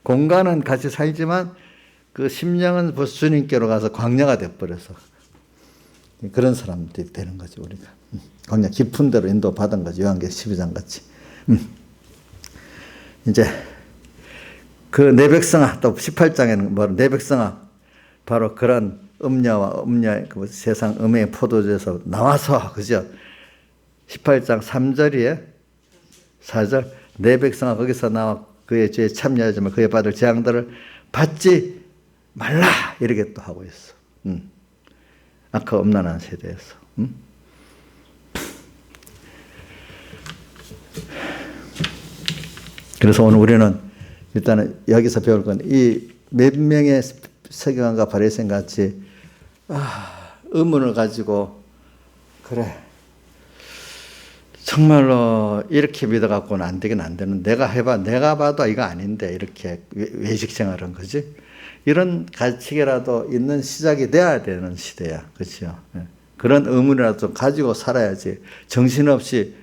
공간은 같이 살지만 그 심령은 벌써 주님께로 가서 광야가 돼버려서 그런 사람들이 되는 거죠, 우리가. 광야 깊은 데로 인도받은 거죠. 요한계시록 12장 같이. 이제 그 내 백성아, 또 18장에는 내 백성아, 바로 그런 음녀와 음녀의 그 세상 음의 포도주에서 나와서, 그죠? 18장 3절이에요. 4절. 내 백성아 거기서 나와 그의 죄에 참여하지만 그의 받을 재앙들을 받지 말라. 이렇게 또 하고 있어. 악하 음란한 세대에서. 그래서 오늘 우리는 일단은 여기서 배울 건 이 몇 명의 서기관과 바리새인 같이 의문을 가지고 그래 정말로 이렇게 믿어갖고는 안 되긴 안 되는, 내가 봐도 이거 아닌데 이렇게 외식 생활한 거지. 이런 가치라도 있는 시작이 돼야 되는 시대야. 그렇죠? 그런 의문이라도 좀 가지고 살아야지. 정신없이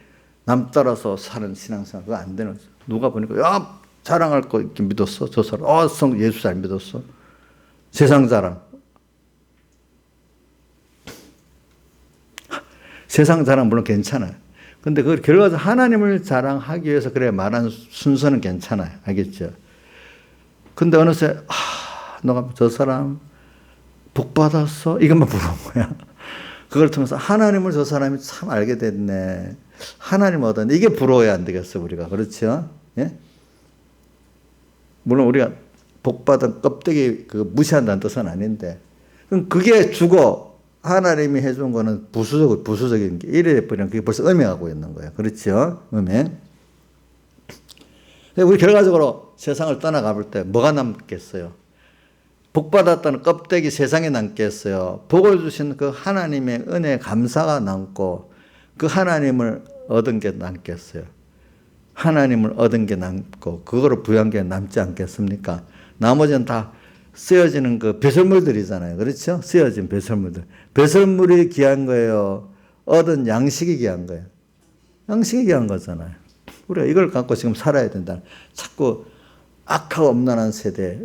남 따라서 사는 신앙생활 그거 안 되는 거죠. 누가 보니까 야 자랑할 거 이렇게 믿었어. 저 사람 예수 잘 믿었어. 세상 자랑. 세상 자랑 물론 괜찮아요. 근데 그걸 결과적으로 하나님을 자랑하기 위해서 그래 말한 순서는 괜찮아요. 알겠죠? 근데 어느새 너가 저 사람 복 받았어? 이것만 부러운 거야. 그걸 통해서 하나님을 저 사람이 참 알게 됐네. 하나님 얻었네. 이게 부러워야 안 되겠어, 우리가. 그렇죠? 예? 물론 우리가 복 받은 껍데기 무시한다는 뜻은 아닌데, 그럼 그게 주고 하나님이 해준 거는 부수적인 게 이래 버리면 그게 벌써 음행하고 있는 거예요. 그렇죠? 음행. 우리 결과적으로 세상을 떠나가 볼 때 뭐가 남겠어요? 복 받았다는 껍데기 세상에 남겠어요. 복을 주신 그 하나님의 은혜에 감사가 남고 그 하나님을 얻은 게 남겠어요. 하나님을 얻은 게 남고 그거를 부여한 게 남지 않겠습니까? 나머지는 다 쓰여지는 그 배설물들이잖아요. 그렇죠? 쓰여진 배설물들. 배설물이 귀한 거예요. 얻은 양식이 귀한 거예요. 양식이 귀한 거잖아요. 우리가 이걸 갖고 지금 살아야 된다. 자꾸 악하고 엄란한 세대,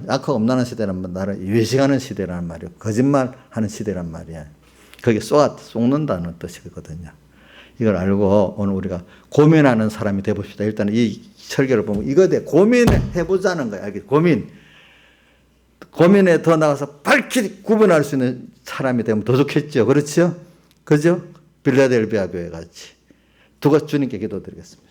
악하고 엄란한 시대란 말은 외식하는 시대라는 말이에요. 거짓말하는 시대란 말이야. 거기에 쏟는다는 뜻이거든요. 이걸 알고 오늘 우리가 고민하는 사람이 되봅시다. 일단 이 설교를 보면 이거에 대해 고민해보자는 거야. 고민에 더 나가서 밝히 구분할 수 있는 사람이 되면 더 좋겠죠. 그렇죠? 그죠? 빌라델비아 교회 같이. 주님께 기도드리겠습니다.